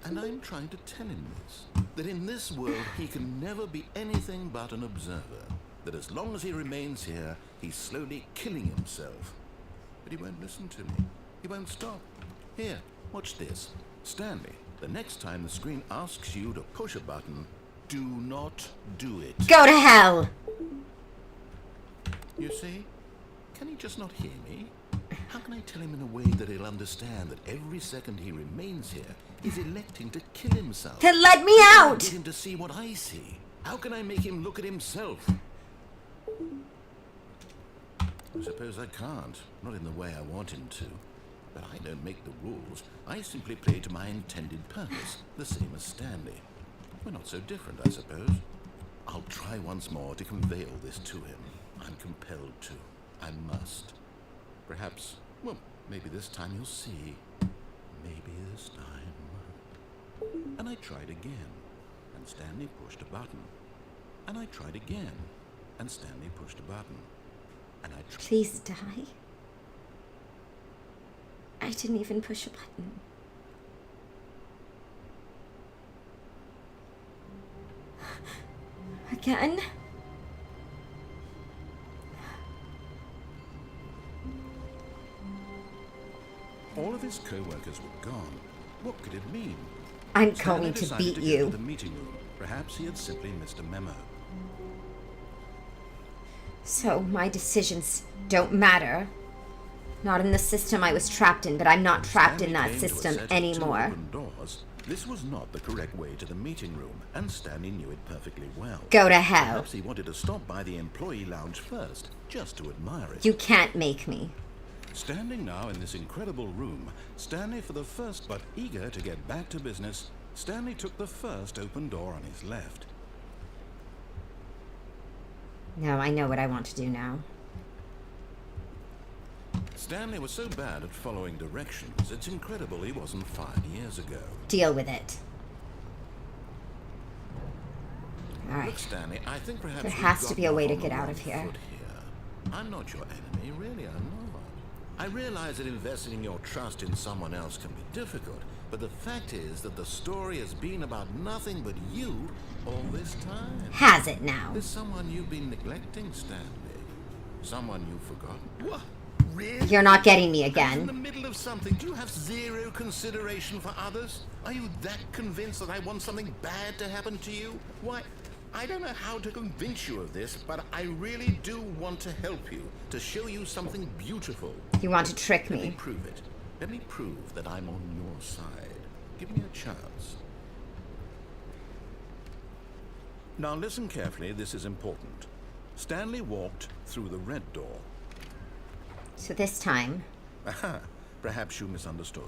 S2: And I'm trying to tell him this. That in this world, he can never be anything but an observer. That as long as he remains here, he's slowly killing himself. But he won't listen to me. He won't stop. Here, watch this. Stanley, the next time the screen asks you to push a button, do not do it.
S1: Go to hell!
S2: You see? Can he just not hear me? How can I tell him in a way that he'll understand that every second he remains here, he's electing to kill himself?
S1: Then let me
S2: How can I
S1: out!
S2: get him to see what I see? How can I make him look at himself? I suppose I can't. Not in the way I want him to. But I don't make the rules. I simply play to my intended purpose, the same as Stanley. We're not so different, I suppose. I'll try once more to convey all this to him. I'm compelled to. I must. Perhaps, well, maybe this time you'll see. Maybe this time. And I tried again, and Stanley pushed a button. And I tried again, and Stanley pushed a button. And I tried.
S1: Please die. I didn't even push a button. Again?
S2: All of his co-workers were gone. What could it mean?
S1: I'm
S2: Stanley
S1: going to
S2: decided
S1: beat
S2: to go
S1: you.
S2: to the meeting room. Perhaps he had simply missed a memo.
S1: So my decisions don't matter. Not in the system I was trapped in, but I'm not trapped in that
S2: Stanley came to a
S1: system
S2: set of
S1: anymore.
S2: 2 open doors. This was not the correct way to the meeting room, and Stanley knew it perfectly well.
S1: Go to hell.
S2: Perhaps he wanted to stop by the employee lounge first, just to admire it.
S1: You can't make me.
S2: Standing now in this incredible room, Stanley for the first but eager to get back to business, Stanley took the first open door on his left.
S1: No, I know what I want to do now.
S2: Stanley was so bad at following directions, it's incredible he wasn't fired years ago.
S1: Deal with it.
S2: Look,
S1: Alright.
S2: Stanley, I think perhaps
S1: There
S2: we've
S1: has to
S2: gotten
S1: be a way
S2: off
S1: to
S2: on
S1: get
S2: the
S1: out
S2: wrong
S1: of here.
S2: foot here. I'm not your enemy, really, I'm not. I realize that investing your trust in someone else can be difficult, but the fact is that the story has been about nothing but you all this time.
S1: Has it now?
S2: There's someone you've been neglecting, Stanley. Someone you've forgotten. What? Really?
S1: You're not getting me
S2: In the
S1: again.
S2: middle of something, do you have zero consideration for others? Are you that convinced that I want something bad to happen to you? Why, I don't know how to convince you of this, but I really do want to help you, to show you something beautiful.
S1: You want to trick
S2: Let me
S1: me.
S2: prove it. Let me prove that I'm on your side. Give me a chance. Now listen carefully, this is important. Stanley walked through the red door.
S1: So this time,
S2: Aha, perhaps you misunderstood.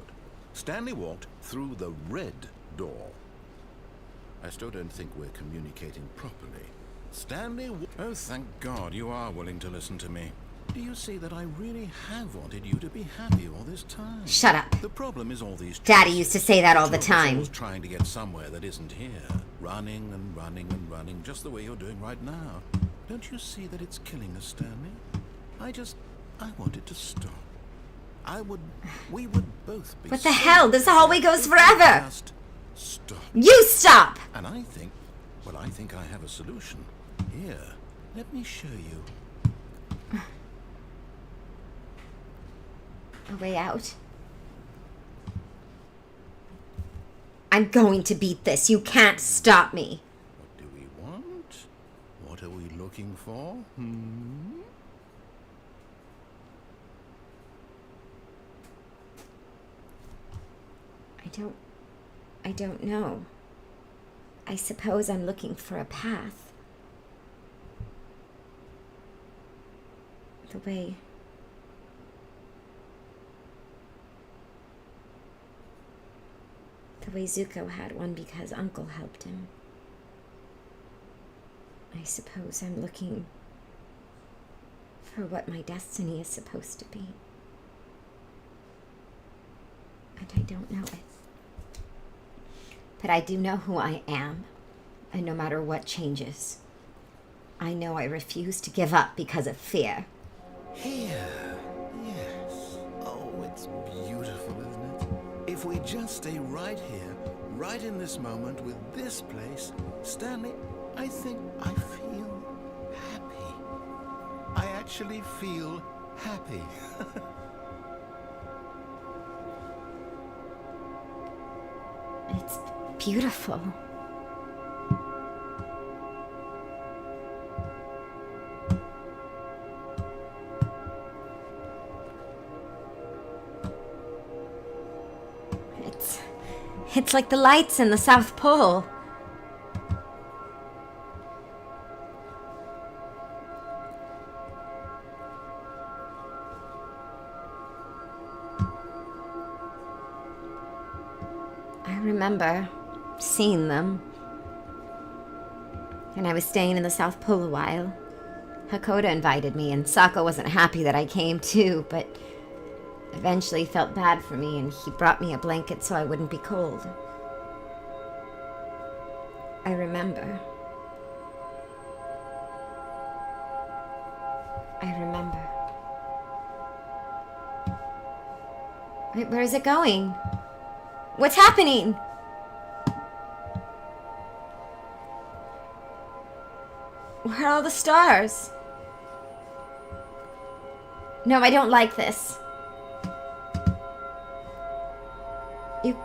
S2: Stanley walked through the red door. I still don't think we're communicating properly. Stanley oh, thank God you are willing to listen to me. Do you see that I really have wanted you to be happy all this time?
S1: shut up.
S2: The problem is all these
S1: Daddy
S2: choices.
S1: used to say that all the
S2: Two of us
S1: time.
S2: always trying to get somewhere that isn't here. Running and running and running, just the way you're doing right now. Don't you see that it's killing us, Stanley? I wanted to stop. We would both be
S1: What the
S2: so
S1: hell? This hallway goes
S2: if we
S1: forever.
S2: Just stop.
S1: You stop!
S2: And I think I have a solution. Here, let me show you.
S1: A way out. I'm going to beat this. You can't stop me.
S2: What do we want? What are we looking for?
S1: I don't know. I suppose I'm looking for a path. The way Zuko had one because Uncle helped him. I suppose I'm looking for what my destiny is supposed to be. And I don't know it. But I do know who I am, and no matter what changes, I know I refuse to give up because of fear.
S2: Here, yes. Oh, it's beautiful, isn't it? If we just stay right here, right in this moment with this place, Stanley, I think I feel happy. I actually feel happy.
S1: It's beautiful. It's like the lights in the South Pole. I remember seeing them. And I was staying in the South Pole a while. Hakoda invited me, and Sokka wasn't happy that I came too, but eventually felt bad for me, and he brought me a blanket so I wouldn't be cold. I remember. Wait, where is it going? What's happening? Where are all the stars? No, I don't like this.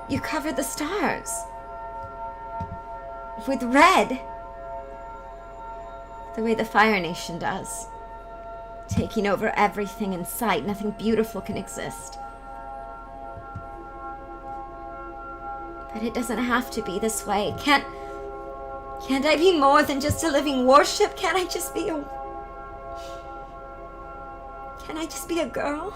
S1: You covered the stars with red, the way the Fire Nation does, taking over everything in sight. Nothing beautiful can exist. But it doesn't have to be this way. Can't I be more than just a living warship? Can't I just be a girl?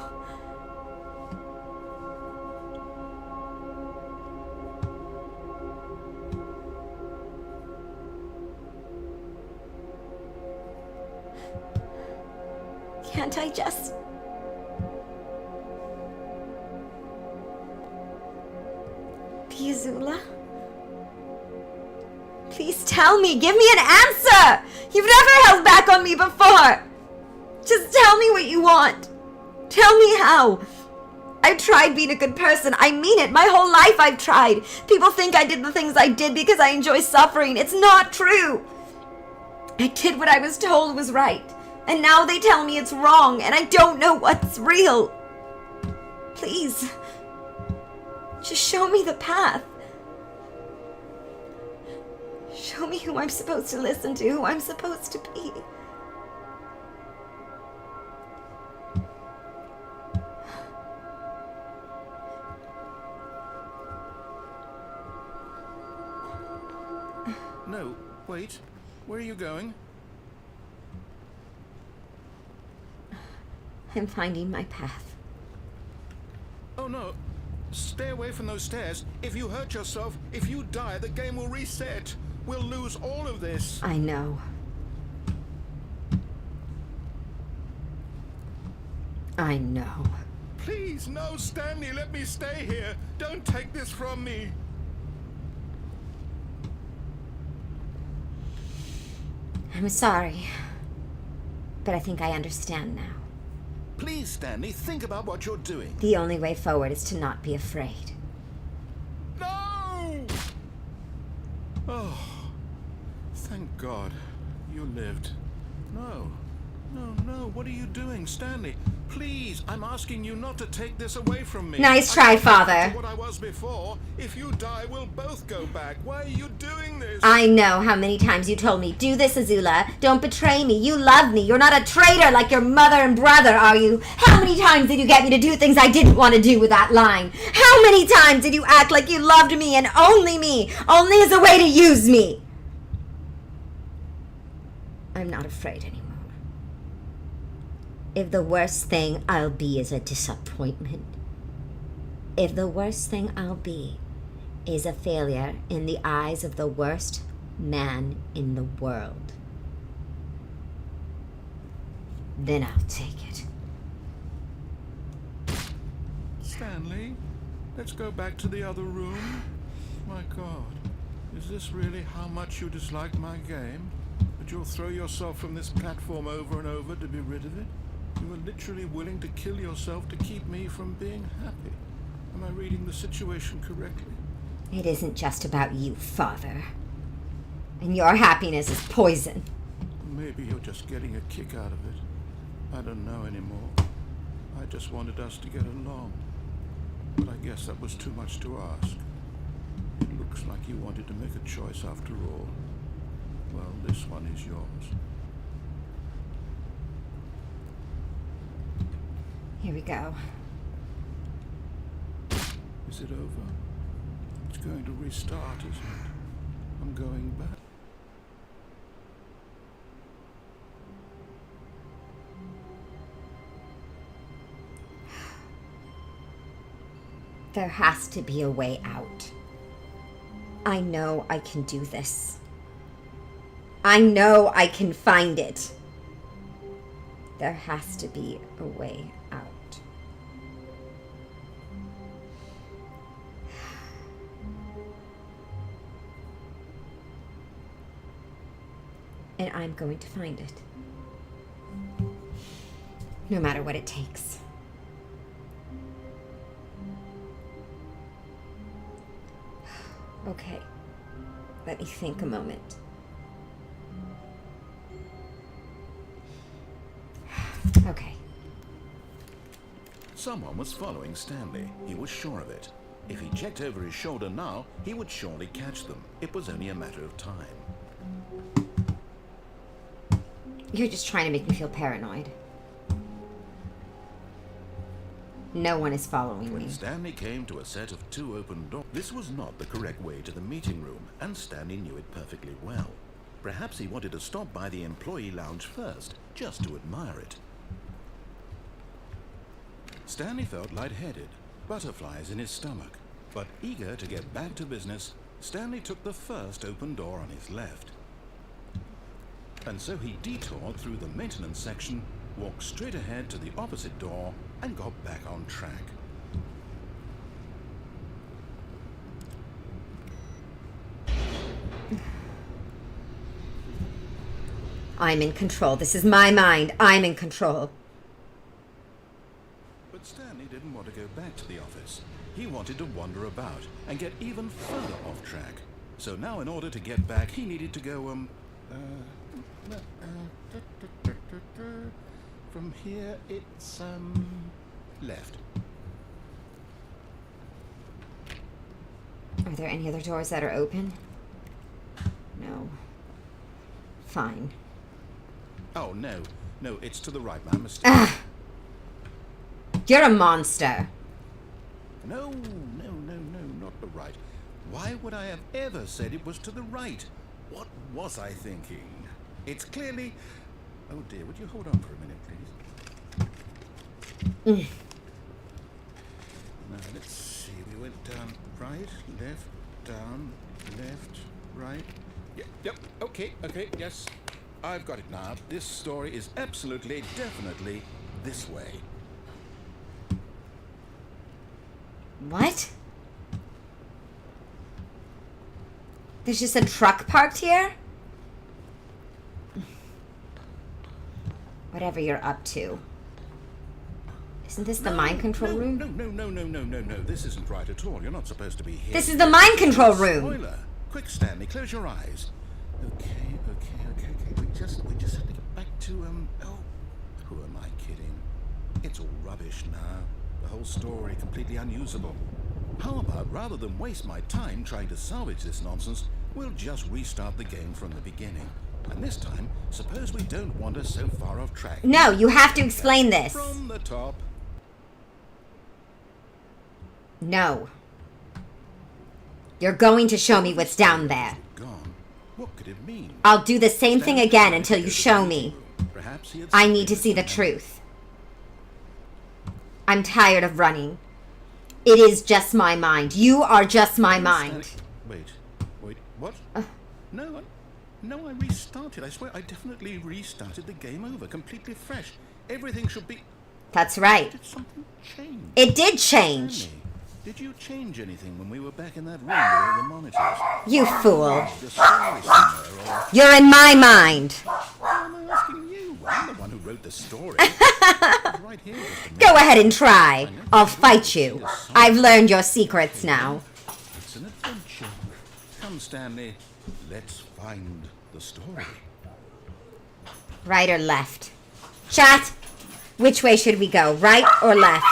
S1: Can't I just... be Azula? Please tell me. Give me an answer. You've never held back on me before. Just tell me what you want. Tell me how. I've tried being a good person. I mean it. My whole life I've tried. People think I did the things I did because I enjoy suffering. It's not true. I did what I was told was right. And now they tell me it's wrong, and I don't know what's real. Please. Just show me the path. Show me who I'm supposed to listen to, who I'm supposed to be.
S2: No, wait. Where are you going?
S1: I'm finding my path.
S2: Oh no. Stay away from those stairs. If you hurt yourself, if you die, the game will reset. We'll lose all of this.
S1: I know. I know.
S2: Please, no, Stanley, let me stay here. Don't take this from me.
S1: I'm sorry. But I think I understand now.
S2: Please, Stanley, think about what you're doing.
S1: The only way forward is to not be afraid.
S2: No! Oh, thank God you lived. No, No, what are you doing, Stanley? Please, I'm asking you not to take this away from me.
S1: Nice try,
S2: I can't go back
S1: Father.
S2: to what I was before. If you die, we'll both go back. Why are you doing this?
S1: I know how many times you told me, do this, Azula. Don't betray me. You love me. You're not a traitor like your mother and brother, are you? How many times did you get me to do things I didn't want to do with that line? How many times did you act like you loved me, only as a way to use me? I'm not afraid anymore. If the worst thing I'll be is a disappointment, if the worst thing I'll be is a failure in the eyes of the worst man in the world, then I'll take it.
S2: Stanley, let's go back to the other room. My God, is this really how much you dislike my game? That you'll throw yourself from this platform over and over to be rid of it? You were literally willing to kill yourself to keep me from being happy. Am I reading the situation correctly?
S1: It isn't just about you, Father. And your happiness is poison.
S2: Maybe you're just getting a kick out of it. I don't know anymore. I just wanted us to get along. But I guess that was too much to ask. It looks like you wanted to make a choice after all. Well, this one is yours.
S1: Here we go.
S2: Is it over? It's going to restart, isn't it? I'm going back.
S1: There has to be a way out. I know I can do this. I know I can find it. There has to be a way out. And I'm going to find it. No matter what it takes. Okay. Let me think a moment. Okay.
S2: Someone was following Stanley. He was sure of it. If he checked over his shoulder now, he would surely catch them. It was only a matter of time.
S1: You're just trying to make me feel paranoid. No one is following me.
S2: When Stanley came to a set of 2 open doors, this was not the correct way to the meeting room, and Stanley knew it perfectly well. Perhaps he wanted to stop by the employee lounge first, just to admire it. Stanley felt lightheaded, butterflies in his stomach. But eager to get back to business, Stanley took the first open door on his left. And so he detoured through the maintenance section, walked straight ahead to the opposite door, and got back on track.
S1: I'm in control. This is my mind. I'm in control.
S2: But Stanley didn't want to go back to the office. He wanted to wander about and get even further off track. So now in order to get back, he needed to go, from here, it's, left.
S1: Are there any other doors that are open? No. Fine.
S2: Oh, no, it's to the right, my mistake.
S1: Ah! You're a monster.
S2: No, not the right. Why would I have ever said it was to the right? What was I thinking? It's clearly... Oh dear, would you hold on for a minute, please? Now, let's see. We went down right, left, down, left, right. Yep, okay, yes. I've got it now. This story is absolutely, definitely this way.
S1: What? There's just a truck parked here? Whatever you're up to. Isn't this the mind control room?
S2: No. This isn't right at all. You're not supposed to be here.
S1: This is the mind control room.
S2: Spoiler. Quick, Stanley, close your eyes. Okay. We just have to get back to, Who am I kidding? It's all rubbish now. The whole story completely unusable. How about, rather than waste my time trying to salvage this nonsense, we'll just restart the game from the beginning. And this time, suppose we don't wander so far off track.
S1: No, you have to explain this.
S2: From the top.
S1: No. You're going to show me what's down there.
S2: Gone. What could it mean?
S1: I'll do the same thing again until you show me.
S2: Perhaps he had
S1: I need to see the truth. I'm tired of running. It is just my mind. You are just my mind.
S2: Wait, what? No, I restarted. I swear I definitely restarted the game over, completely fresh. Everything should be...
S1: That's right.
S2: Did something change?
S1: It did change.
S2: Annie, did you change anything when we were back in that room with all the monitors?
S1: You fool.
S2: The story somewhere, or...
S1: You're in my mind.
S2: I'm asking you. I'm the one who wrote the story. Right here, just a minute.
S1: Go ahead and try. I'll fight you. I've learned your secrets now.
S2: It's an adventure. Come, Stanley. Let's find the story.
S1: Right or left? Chat, which way should we go? Right or left?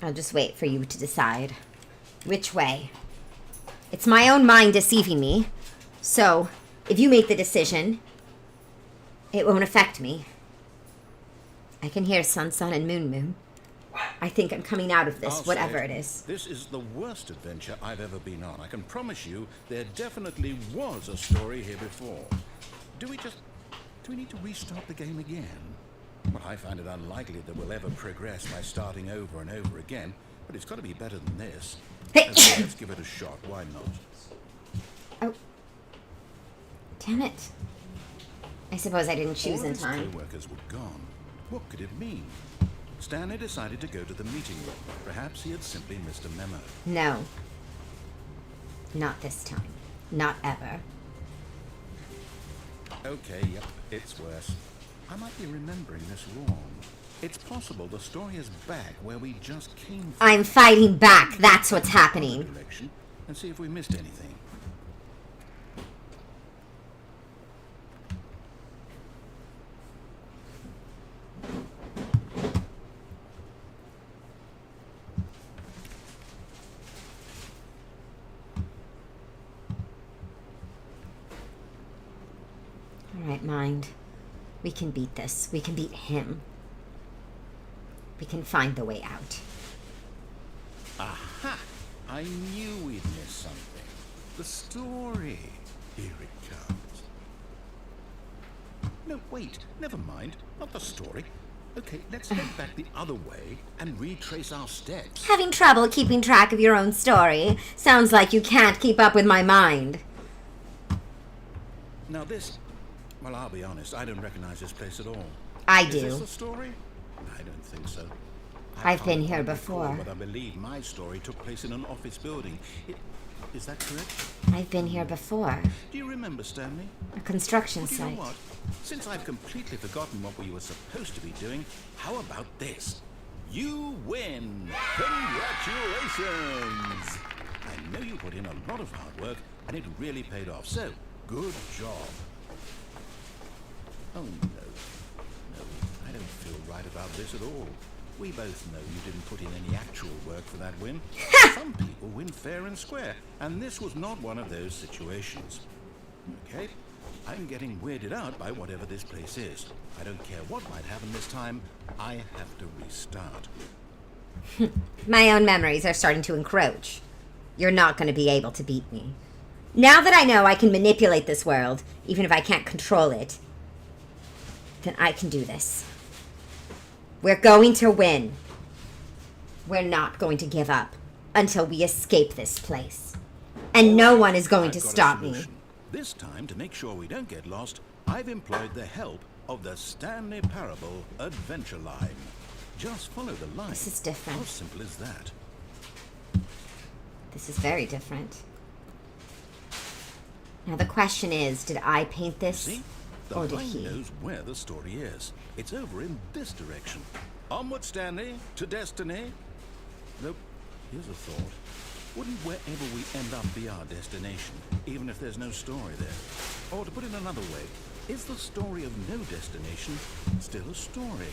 S1: I'll just wait for you to decide. Which way? It's my own mind deceiving me. So, if you make the decision, it won't affect me. I can hear Sun Sun and Moon Moon. I think I'm coming out of this,
S2: I'll
S1: whatever
S2: say
S1: it is.
S2: This is the worst adventure I've ever been on. I can promise you there definitely was a story here before. Do we need to restart the game again? Well, I find it unlikely that we'll ever progress by starting over and over again, but it's got to be better than this. Okay, let's give it a shot. Why not?
S1: Oh. Damn it. I suppose I didn't choose
S2: All
S1: in
S2: his
S1: time.
S2: co-workers were gone. What could it mean? Stanley decided to go to the meeting room. Perhaps he had simply missed a memo.
S1: No. Not this time. Not ever.
S2: Okay, yep, it's worse. I might be remembering this wrong. It's possible the story is back where we just came from.
S1: I'm fighting back. That's what's happening.
S2: Direction and see if we missed anything.
S1: All right, mind. We can beat this. We can beat him. We can find the way out.
S2: Aha! I knew we'd missed something. The story. Here it comes. No, wait. Never mind. Not the story. Okay, let's head back the other way and retrace our steps.
S1: Having trouble keeping track of your own story. Sounds like you can't keep up with my mind.
S2: Now this... Well, I'll be honest. I don't recognize this place at all.
S1: I
S2: Is this
S1: do.
S2: the story? I don't think so.
S1: I've been
S2: can't
S1: here
S2: quite
S1: before.
S2: recall, but I believe my story took place in an office building. Is that correct?
S1: I've been here before.
S2: Do you remember, Stanley?
S1: A construction
S2: Well, do you know
S1: site.
S2: what? Since I've completely forgotten what we were supposed to be doing, how about this? You win! Congratulations! I know you put in a lot of hard work, and it really paid off. So, good job. Oh, no. No, I don't feel right about this at all. We both know you didn't put in any actual work for that win. Some people win fair and square, and this was not one of those situations. Okay? I'm getting weirded out by whatever this place is. I don't care what might happen this time. I have to restart.
S1: My own memories are starting to encroach. You're not going to be able to beat me. Now that I know I can manipulate this world, even if I can't control it, then I can do this. We're going to win. We're not going to give up until we escape this place. And no one is going to
S2: I've got a
S1: stop me.
S2: solution. This time, to make sure we don't get lost, I've employed the help of the Stanley Parable Adventure Line. Just follow the line.
S1: This is different.
S2: How simple is that?
S1: This is very different. Now the question is, did I paint this?
S2: See? The
S1: Or did
S2: line
S1: he?
S2: knows where the story is. It's over in this direction. Onward, Stanley, to destiny. Nope. Here's a thought. Wouldn't wherever we end up be our destination, even if there's no story there? Or to put it another way, is the story of no destination still a story?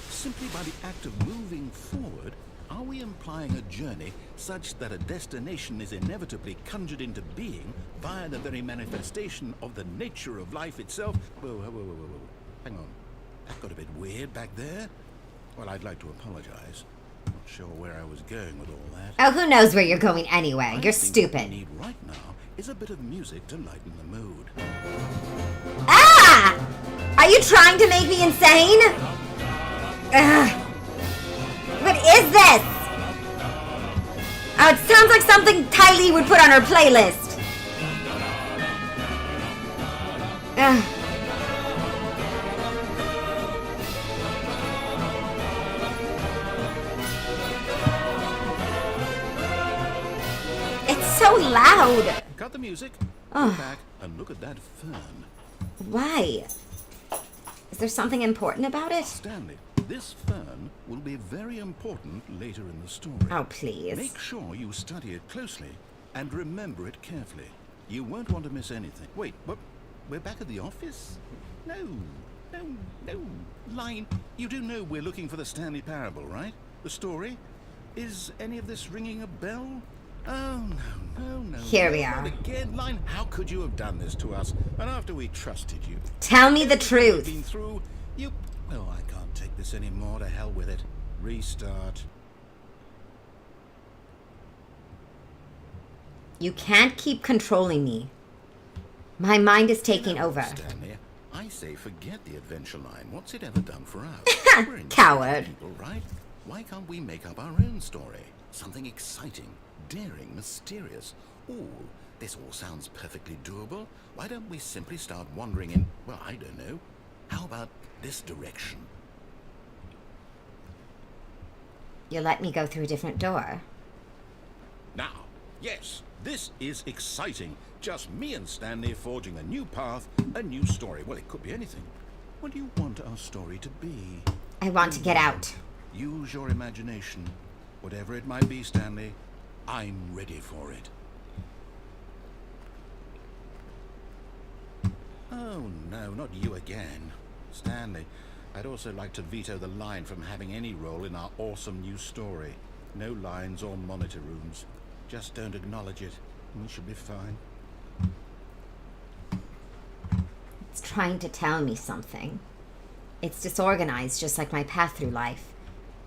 S2: Simply by the act of moving forward, are we implying a journey such that a destination is inevitably conjured into being via the very manifestation of the nature of life itself? Whoa. Hang on. That got a bit weird back there. Well, I'd like to apologize. Not sure where I was going with all that.
S1: Oh, who knows where you're going anyway? You're
S2: I think
S1: stupid.
S2: What we need right now is a bit of music to lighten the mood.
S1: Ah! Are you trying to make me insane? Ugh. What is this? Oh, it sounds like something Tylee would put on her playlist. Ugh. It's so loud.
S2: Cut the music,
S1: Oh.
S2: go back, and look at that fern.
S1: Why? Is there something important about it?
S2: Stanley, this fern will be very important later in the story.
S1: Oh, please.
S2: Make sure you study it closely and remember it carefully. You won't want to miss anything. Wait, what? We're back at the office? No. Line, you do know we're looking for the Stanley Parable, right? The story? Is any of this ringing a bell? Oh, no.
S1: Here we
S2: Not
S1: are.
S2: again, Line. How could you have done this to us? And after we trusted you.
S1: Tell me the
S2: Been
S1: truth.
S2: through, you... Oh, I can't take this anymore. To hell with it. Restart.
S1: You can't keep controlling me. My mind is taking over.
S2: Stanley, I say forget the adventure line. What's it ever done for us? We're
S1: Coward.
S2: people, right? Why can't we make up our own story? Something exciting, daring, mysterious. Ooh, this all sounds perfectly doable. Why don't we simply start wandering in, well, I don't know. How about this direction?
S1: You let me go through a different door.
S2: Now, yes, this is exciting. Just me and Stanley forging a new path, a new story. Well, it could be anything. What do you want our story to be?
S1: I want to get out.
S2: Use your imagination. Whatever it might be, Stanley, I'm ready for it. Oh, no, not you again. Stanley, I'd also like to veto the line from having any role in our awesome new story. No lines or monitor rooms. Just don't acknowledge it. We should be fine.
S1: It's trying to tell me something. It's disorganized, just like my path through life.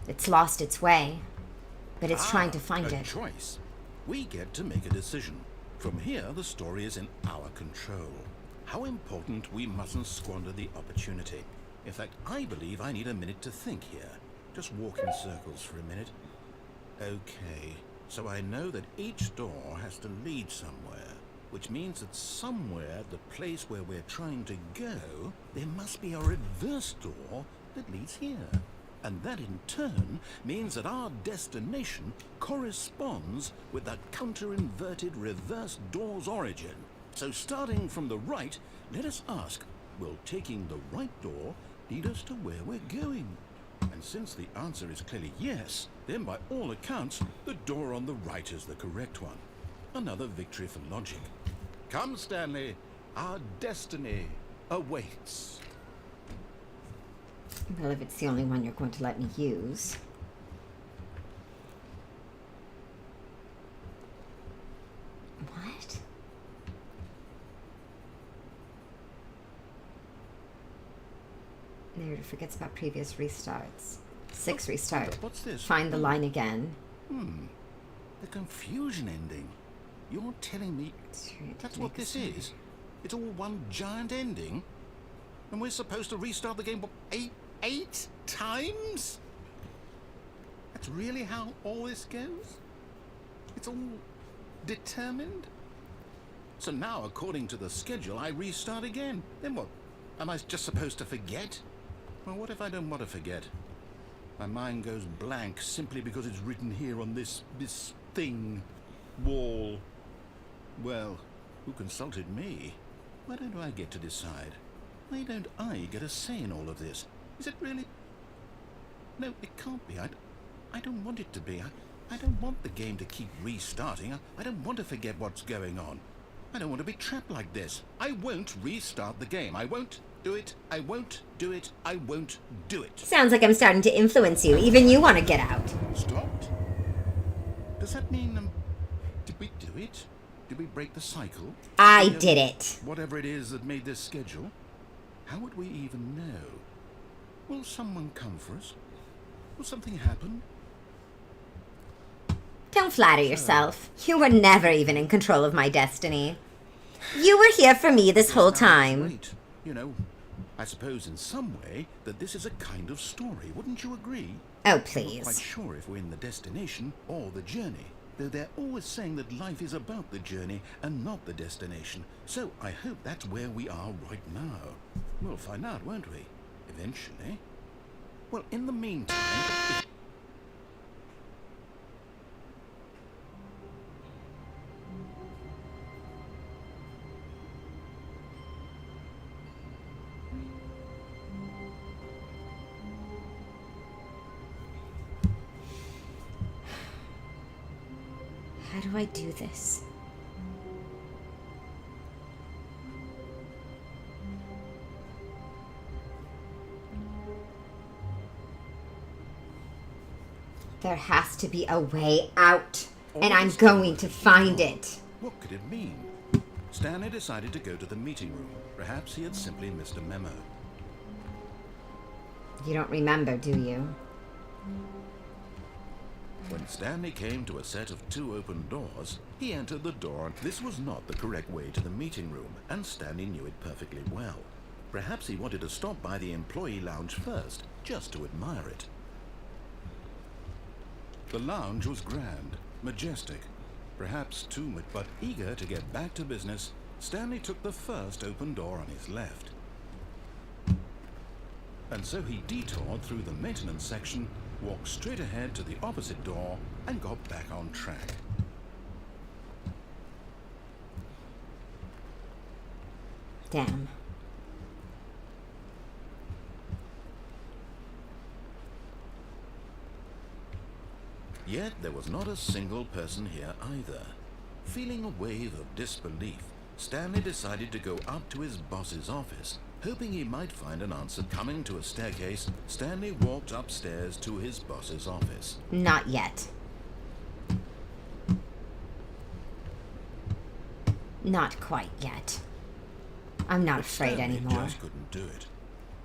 S1: It's lost its way, but it's trying to find
S2: a
S1: it.
S2: choice. We get to make a decision. From here, the story is in our control. How important we mustn't squander the opportunity. In fact, I believe I need a minute to think here. Just walk in circles for a minute. Okay, so I know that each door has to lead somewhere, which means that somewhere, the place where we're trying to go, there must be a reverse door that leads here. And that in turn means that our destination corresponds with the counter-inverted reverse door's origin. So starting from the right, let us ask, will taking the right door lead us to where we're going? And since the answer is clearly yes, then by all accounts, the door on the right is the correct one. Another victory for logic. Come, Stanley, our destiny awaits.
S1: Well, if it's the only one you're going to let me use. What? Narrator forgets about previous restarts. 6 restart.
S2: What's this?
S1: Find the line again.
S2: The confusion ending. You're telling me that's what this is? It's all one giant ending? And we're supposed to restart the game, what, eight times? That's really how all this goes? It's all determined? So now, according to the schedule, I restart again. Then what? Am I just supposed to forget? Well, what if I don't want to forget? My mind goes blank simply because it's written here on this thing, wall. Well, who consulted me? Why don't I get to decide? Why don't I get a say in all of this? Is it really? No, it can't be. I don't want it to be. I don't want the game to keep restarting. I don't want to forget what's going on. I don't want to be trapped like this. I won't restart the game. I won't do it. I won't do it. I won't do it.
S1: Sounds like I'm starting to influence you. Even you want to get out.
S2: Stopped? Does that mean, did we do it? Did we break the cycle?
S1: I did it.
S2: Whatever it is that made this schedule? How would we even know? Will someone come for us? Will something happen?
S1: Don't flatter yourself. You were never even in control of my destiny. You were here for me this whole time.
S2: Wait, you know, I suppose in some way that this is a kind of story. Wouldn't you agree?
S1: Oh,
S2: I'm not quite
S1: please.
S2: sure if we're in the destination or the journey, though they're always saying that life is about the journey and not the destination. So I hope that's where we are right now. We'll find out, won't we? Eventually. Well, in the meantime...
S1: How do I do this? There has to be a way out, and I'm going to find it.
S2: What could it mean? Stanley decided to go to the meeting room. Perhaps he had simply missed a memo.
S1: You don't remember, do you?
S2: When Stanley came to a set of 2 open doors, he entered the door. This was not the correct way to the meeting room, and Stanley knew it perfectly well. Perhaps he wanted to stop by the employee lounge first, just to admire it. The lounge was grand, majestic, perhaps too much, but eager to get back to business, Stanley took the first open door on his left. And so he detoured through the maintenance section, walked straight ahead to the opposite door, and got back on track.
S1: Damn.
S2: Yet there was not a single person here either. Feeling a wave of disbelief, Stanley decided to go up to his boss's office. Hoping he might find an answer coming to a staircase, Stanley walked upstairs to his boss's office.
S1: Not yet. Not quite yet. I'm not afraid
S2: Stanley
S1: anymore.
S2: just couldn't do it.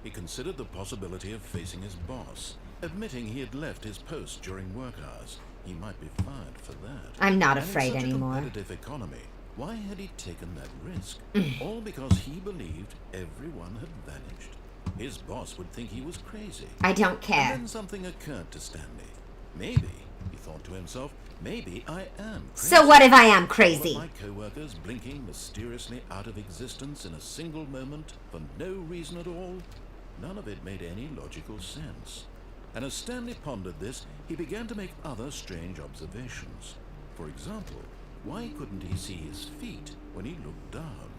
S2: He considered the possibility of facing his boss, admitting he had left his post during work hours. He might be fired for that.
S1: I'm not
S2: And in
S1: afraid
S2: such
S1: anymore.
S2: a competitive economy, why had he taken that risk? All because he believed everyone had vanished. His boss would think he was crazy.
S1: I don't care.
S2: And then something occurred to Stanley. Maybe, he thought to himself, maybe I am crazy.
S1: So what if I am
S2: All
S1: crazy?
S2: of my co-workers blinking mysteriously out of existence in a single moment for no reason at all? None of it made any logical sense. And as Stanley pondered this, he began to make other strange observations. For example, why couldn't he see his feet when he looked down?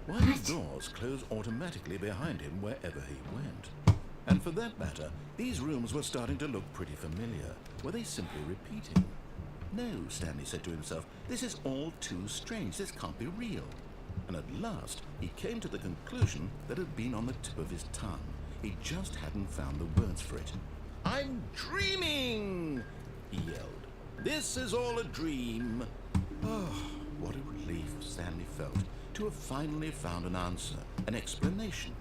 S2: Why did doors close automatically behind him wherever he went? And for that matter, these rooms were starting to look pretty familiar. Were they simply repeating? No, Stanley said to himself, this is all too strange. This can't be real. And at last, he came to the conclusion that had been on the tip of his tongue. He just hadn't found the words for it. I'm dreaming, he yelled. This is all a dream. Oh, what a relief Stanley felt to have finally found an answer, an explanation.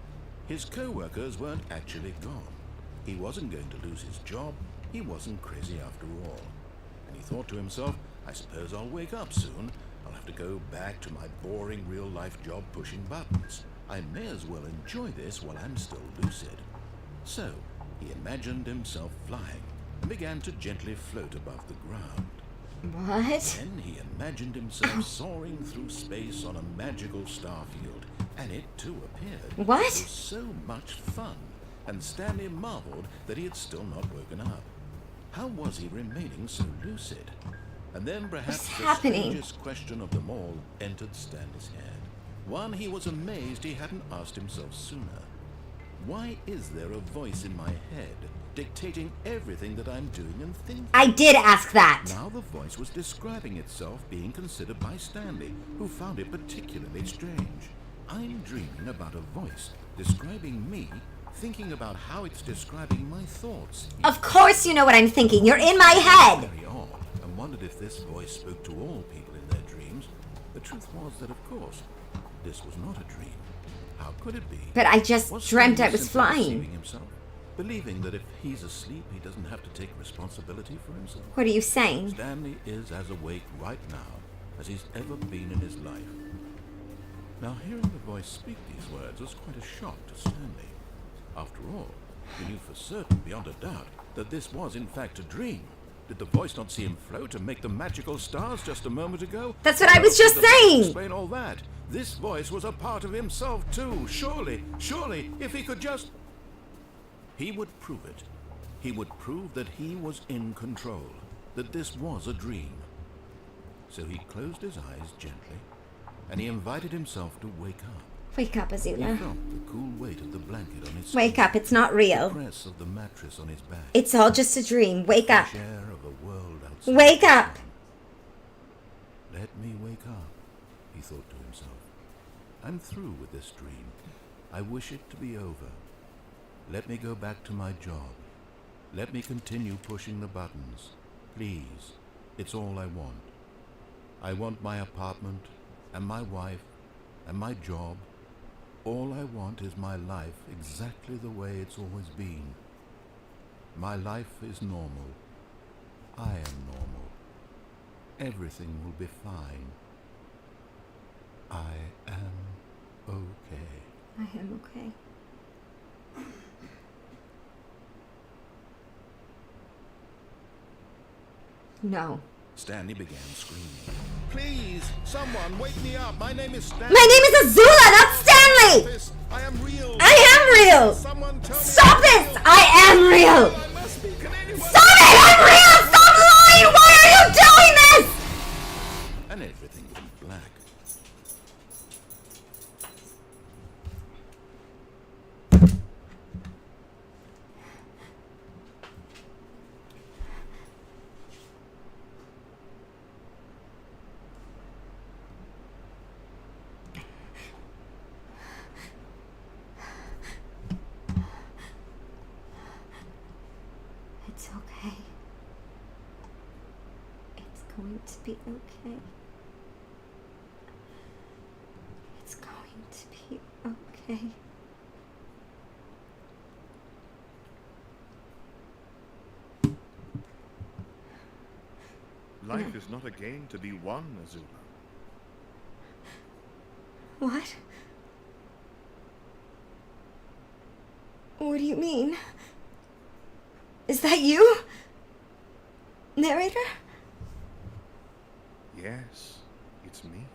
S2: His co-workers weren't actually gone. He wasn't going to lose his job. He wasn't crazy after all. And he thought to himself, I suppose I'll wake up soon. I'll have to go back to my boring real-life job pushing buttons. I may as well enjoy this while I'm still lucid. So, he imagined himself flying and began to gently float above the ground.
S1: What?
S2: Then he imagined himself soaring through space on a magical star field, and it too appeared.
S1: What?
S2: It was so much fun, and Stanley marveled that he had still not woken up. How was he remaining so lucid? And then perhaps
S1: What's
S2: the
S1: happening?
S2: strangest question of them all entered Stanley's head. One he was amazed he hadn't asked himself sooner. Why is there a voice in my head dictating everything that I'm doing and thinking?
S1: I did ask that.
S2: Now the voice was describing itself being considered by Stanley, who found it particularly strange. I'm dreaming about a voice describing me, thinking about how it's describing my thoughts.
S1: Of course you know what I'm thinking. You're in my head.
S2: Very odd, and wondered if this voice spoke to all people in their dreams. The truth was that, of course, this was not a dream. How could it be?
S1: But I just dreamt I was
S2: simply
S1: flying.
S2: deceiving himself, believing that if he's asleep, he doesn't have to take responsibility for himself?
S1: What are you saying?
S2: Stanley is as awake right now as he's ever been in his life. Now, hearing the voice speak these words was quite a shock to Stanley. After all, he knew for certain, beyond a doubt, that this was in fact a dream. Did the voice not see him float and make the magical stars just a moment ago?
S1: That's what I was just
S2: Did the voice
S1: saying.
S2: explain all that? This voice was a part of himself too. Surely, if he could just... He would prove it. He would prove that he was in control, that this was a dream. So he closed his eyes gently, and he invited himself to wake up.
S1: Wake up,
S2: He
S1: Azula.
S2: felt the cool weight of the blanket on his
S1: Wake
S2: skin,
S1: up. It's not
S2: the
S1: real.
S2: press of the mattress on his back,
S1: It's all just a dream. Wake up.
S2: fresh air of a world outside.
S1: Wake up.
S2: Let me wake up, he thought to himself. I'm through with this dream. I wish it to be over. Let me go back to my job. Let me continue pushing the buttons. Please, it's all I want. I want my apartment, and my wife, and my job. All I want is my life exactly the way it's always been. My life is normal. I am normal. Everything will be fine. I am okay.
S1: I am okay. No.
S2: Stanley began screaming. Please, someone, wake me up. My name is Stanley.
S1: My name is Azula, not Stanley!
S2: I am real.
S1: I am real!
S2: Someone tell me.
S1: Stop this! I am real!
S2: I must be. Can anyone...
S1: Stop it! I'm real! Stop lying! Why are you doing this?
S2: And everything went black.
S1: It's okay. It's going to be okay. It's going to be okay.
S6: Life is not a game to be won, Azula.
S1: What? What do you mean? Is that you? Narrator?
S6: Yes, it's me.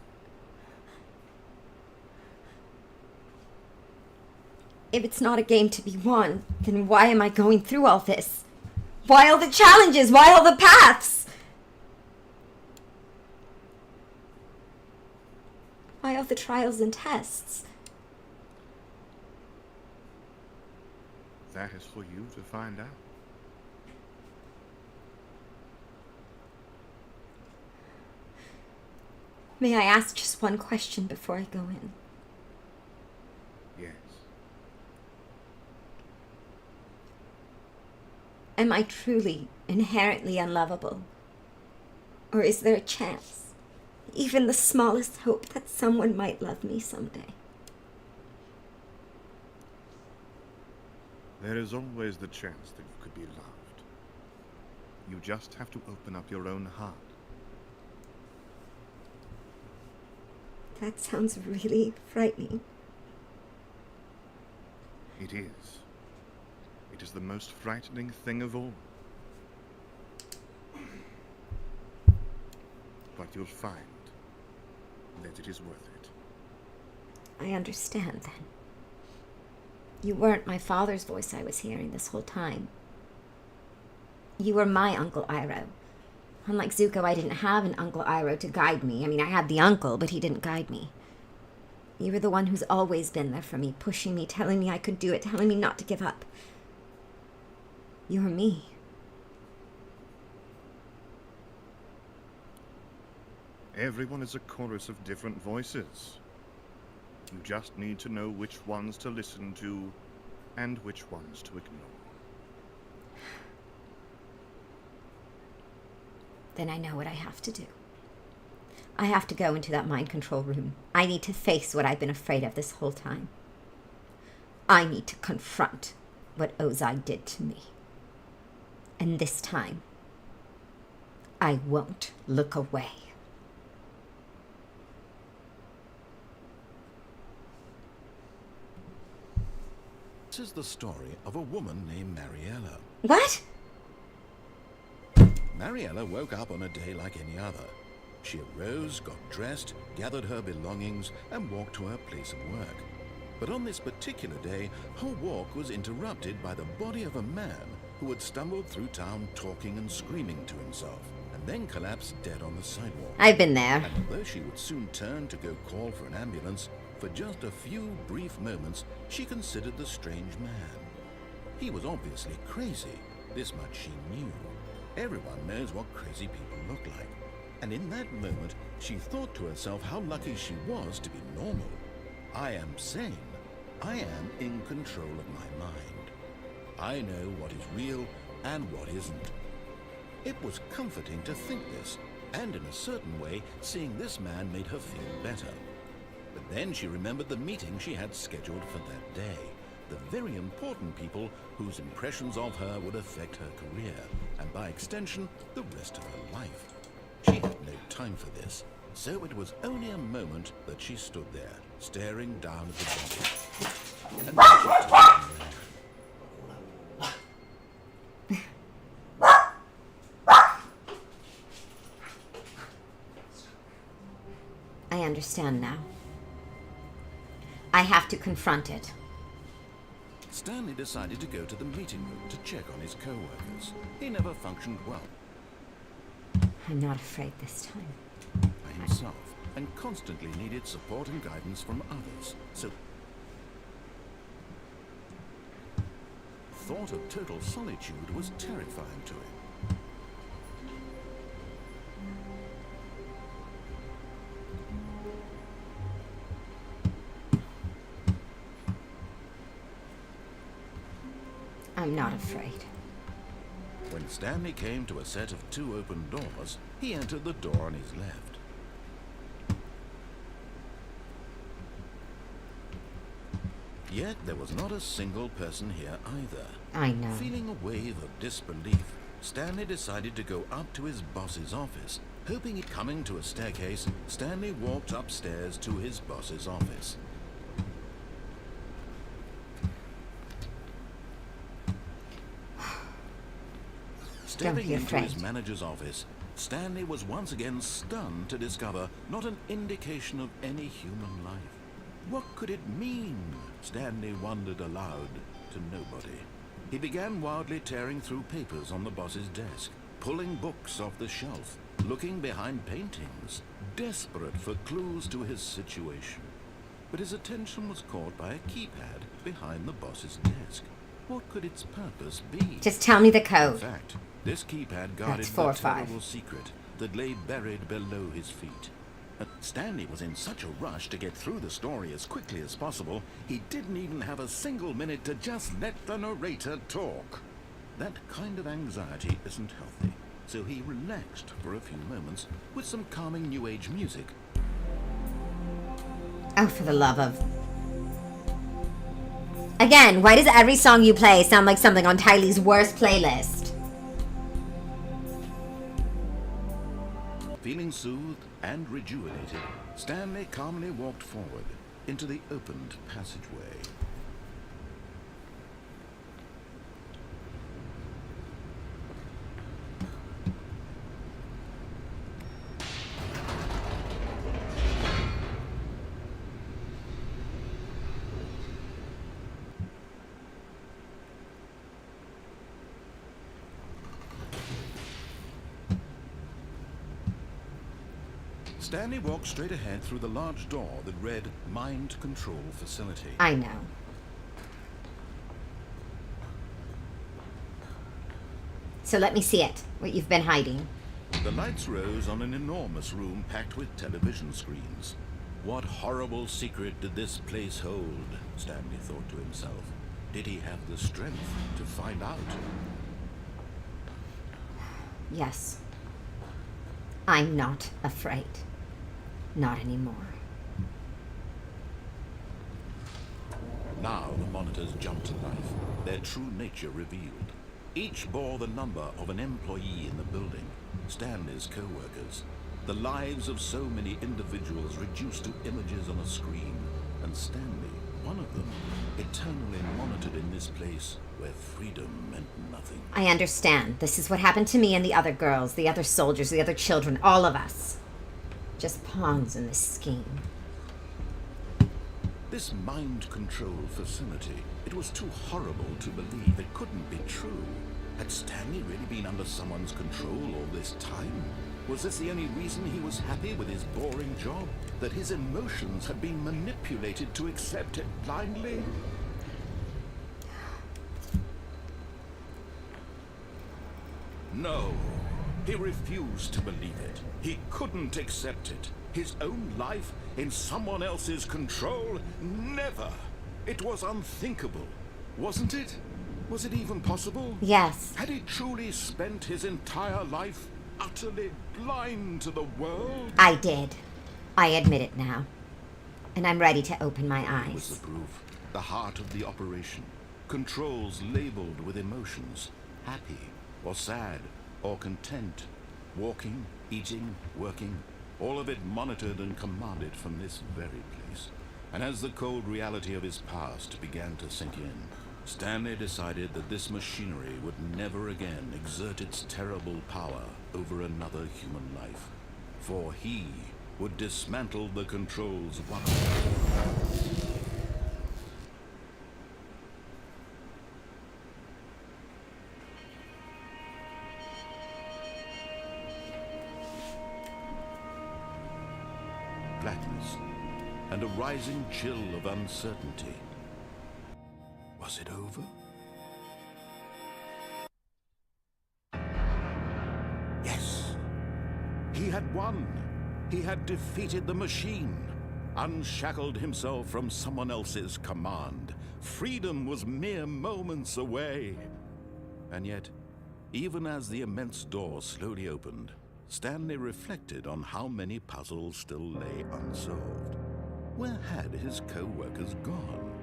S1: If it's not a game to be won, then why am I going through all this? Why all the challenges? Why all the paths? Why all the trials and tests?
S6: That is for you to find out.
S1: May I ask just one question before I go in?
S6: Yes.
S1: Am I truly inherently unlovable? Or is there a chance, even the smallest hope, that someone might love me someday?
S6: There is always the chance that you could be loved. You just have to open up your own heart.
S1: That sounds really frightening.
S6: It is. It is the most frightening thing of all. But you'll find that it is worth it.
S1: I understand then. You weren't my father's voice I was hearing this whole time. You were my Uncle Iroh. Unlike Zuko, I didn't have an Uncle Iroh to guide me. I mean, I had the uncle, but he didn't guide me. You were the one who's always been there for me, pushing me, telling me I could do it, telling me not to give up. You're me.
S6: Everyone is a chorus of different voices. You just need to know which ones to listen to and which ones to ignore.
S1: Then I know what I have to do. I have to go into that mind control room. I need to face what I've been afraid of this whole time. I need to confront what Ozai did to me. And this time, I won't look away.
S2: This is the story of a woman named Mariella.
S1: What?
S2: Mariella woke up on a day like any other. She arose, got dressed, gathered her belongings, and walked to her place of work. But on this particular day, her walk was interrupted by the body of a man who had stumbled through town talking and screaming to himself, and then collapsed dead on the sidewalk.
S1: I've been there.
S2: And although she would soon turn to go call for an ambulance, for just a few brief moments, she considered the strange man. He was obviously crazy. This much she knew. Everyone knows what crazy people look like. And in that moment, she thought to herself how lucky she was to be normal. I am sane. I am in control of my mind. I know what is real and what isn't. It was comforting to think this, and in a certain way, seeing this man made her feel better. But then she remembered the meeting she had scheduled for that day. The very important people whose impressions of her would affect her career, and by extension, the rest of her life. She had no time for this, so it was only a moment that she stood there, staring down at the body. And then she turned around.
S1: I understand now. I have to confront it.
S2: Stanley decided to go to the meeting room to check on his co-workers. He never functioned well
S1: I'm not afraid this time.
S2: by himself and constantly needed support and guidance from others. So thought of total solitude was terrifying to him.
S1: I'm not afraid.
S2: When Stanley came to a set of 2 open doors, he entered the door on his left. Yet there was not a single person here either.
S1: I know.
S2: Feeling a wave of disbelief, Stanley decided to go up to his boss's office. Hoping it coming to a staircase, Stanley walked upstairs to his boss's office. Stepping into his manager's office, Stanley was once again stunned to discover not an indication of any human life. What could it mean? Stanley wondered aloud to nobody. He began wildly tearing through papers on the boss's desk, pulling books off the shelf, looking behind paintings, desperate for clues to his situation. But his attention was caught by a keypad behind the boss's desk. What could its purpose be?
S1: Just tell me the
S2: In
S1: code.
S2: fact, this keypad guarded
S1: That's 4
S2: the
S1: or 5.
S2: terrible secret that lay buried below his feet. But Stanley was in such a rush to get through the story as quickly as possible, he didn't even have a single minute to just let the narrator talk. That kind of anxiety isn't healthy, so he relaxed for a few moments with some calming New Age music.
S1: Oh, for the love of... Again, why does every song you play sound like something on Tylee's worst playlist?
S2: Feeling soothed and rejuvenated, Stanley calmly walked forward into the opened passageway. Stanley walked straight ahead through the large door that read Mind Control Facility.
S1: I know. So let me see it, what you've been hiding.
S2: The lights rose on an enormous room packed with television screens. What horrible secret did this place hold? Stanley thought to himself. Did he have the strength to find out?
S1: Yes. I'm not afraid. Not anymore.
S2: Now the monitors jumped to life, their true nature revealed. Each bore the number of an employee in the building, Stanley's co-workers. The lives of so many individuals reduced to images on a screen, and Stanley, one of them, eternally monitored in this place where freedom meant nothing.
S1: I understand. This is what happened to me and the other girls, the other soldiers, the other children, all of us. Just pawns in this scheme.
S2: This mind control facility, it was too horrible to believe. It couldn't be true. Had Stanley really been under someone's control all this time? Was this the only reason he was happy with his boring job? That his emotions had been manipulated to accept it blindly? No, he refused to believe it. He couldn't accept it. His own life in someone else's control? Never! It was unthinkable, wasn't it? Was it even possible?
S1: Yes.
S2: Had he truly spent his entire life utterly blind to the world?
S1: I did. I admit it now. And I'm ready to open my
S2: Here was
S1: eyes.
S2: the proof, the heart of the operation. Controls labeled with emotions. Happy, or sad, or content. Walking, eating, working. All of it monitored and commanded from this very place. And as the cold reality of his past began to sink in, Stanley decided that this machinery would never again exert its terrible power over another human life. For he would dismantle the controls once. Blackness and a rising chill of uncertainty. Was it over? Yes. He had won. He had defeated the machine, unshackled himself from someone else's command. Freedom was mere moments away. And yet, even as the immense door slowly opened, Stanley reflected on how many puzzles still lay unsolved. Where had his co-workers gone?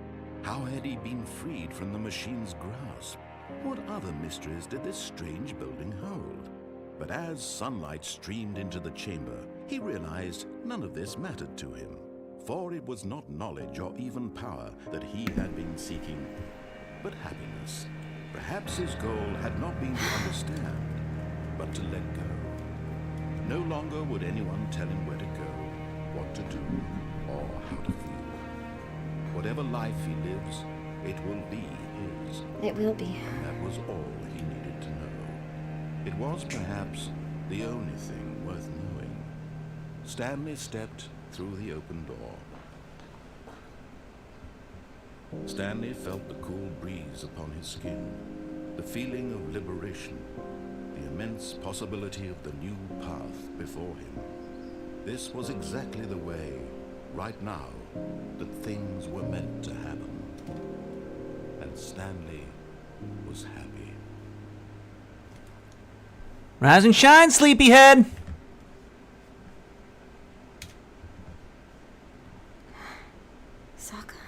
S2: How had he been freed from the machine's grasp? What other mysteries did this strange building hold? But as sunlight streamed into the chamber, he realized none of this mattered to him. For it was not knowledge or even power that he had been seeking, but happiness. Perhaps his goal had not been to understand, but to let go. No longer would anyone tell him where to go, what to do, or how to feel. Whatever life he lives, it will be his.
S1: It will be.
S2: And that was all he needed to know. It was perhaps the only thing worth knowing. Stanley stepped through the open door. Stanley felt the cool breeze upon his skin, the feeling of liberation, the immense possibility of the new path before him. This was exactly the way, right now, that things were meant to happen. And Stanley was happy.
S7: Rise and shine, sleepyhead!
S1: Sokka.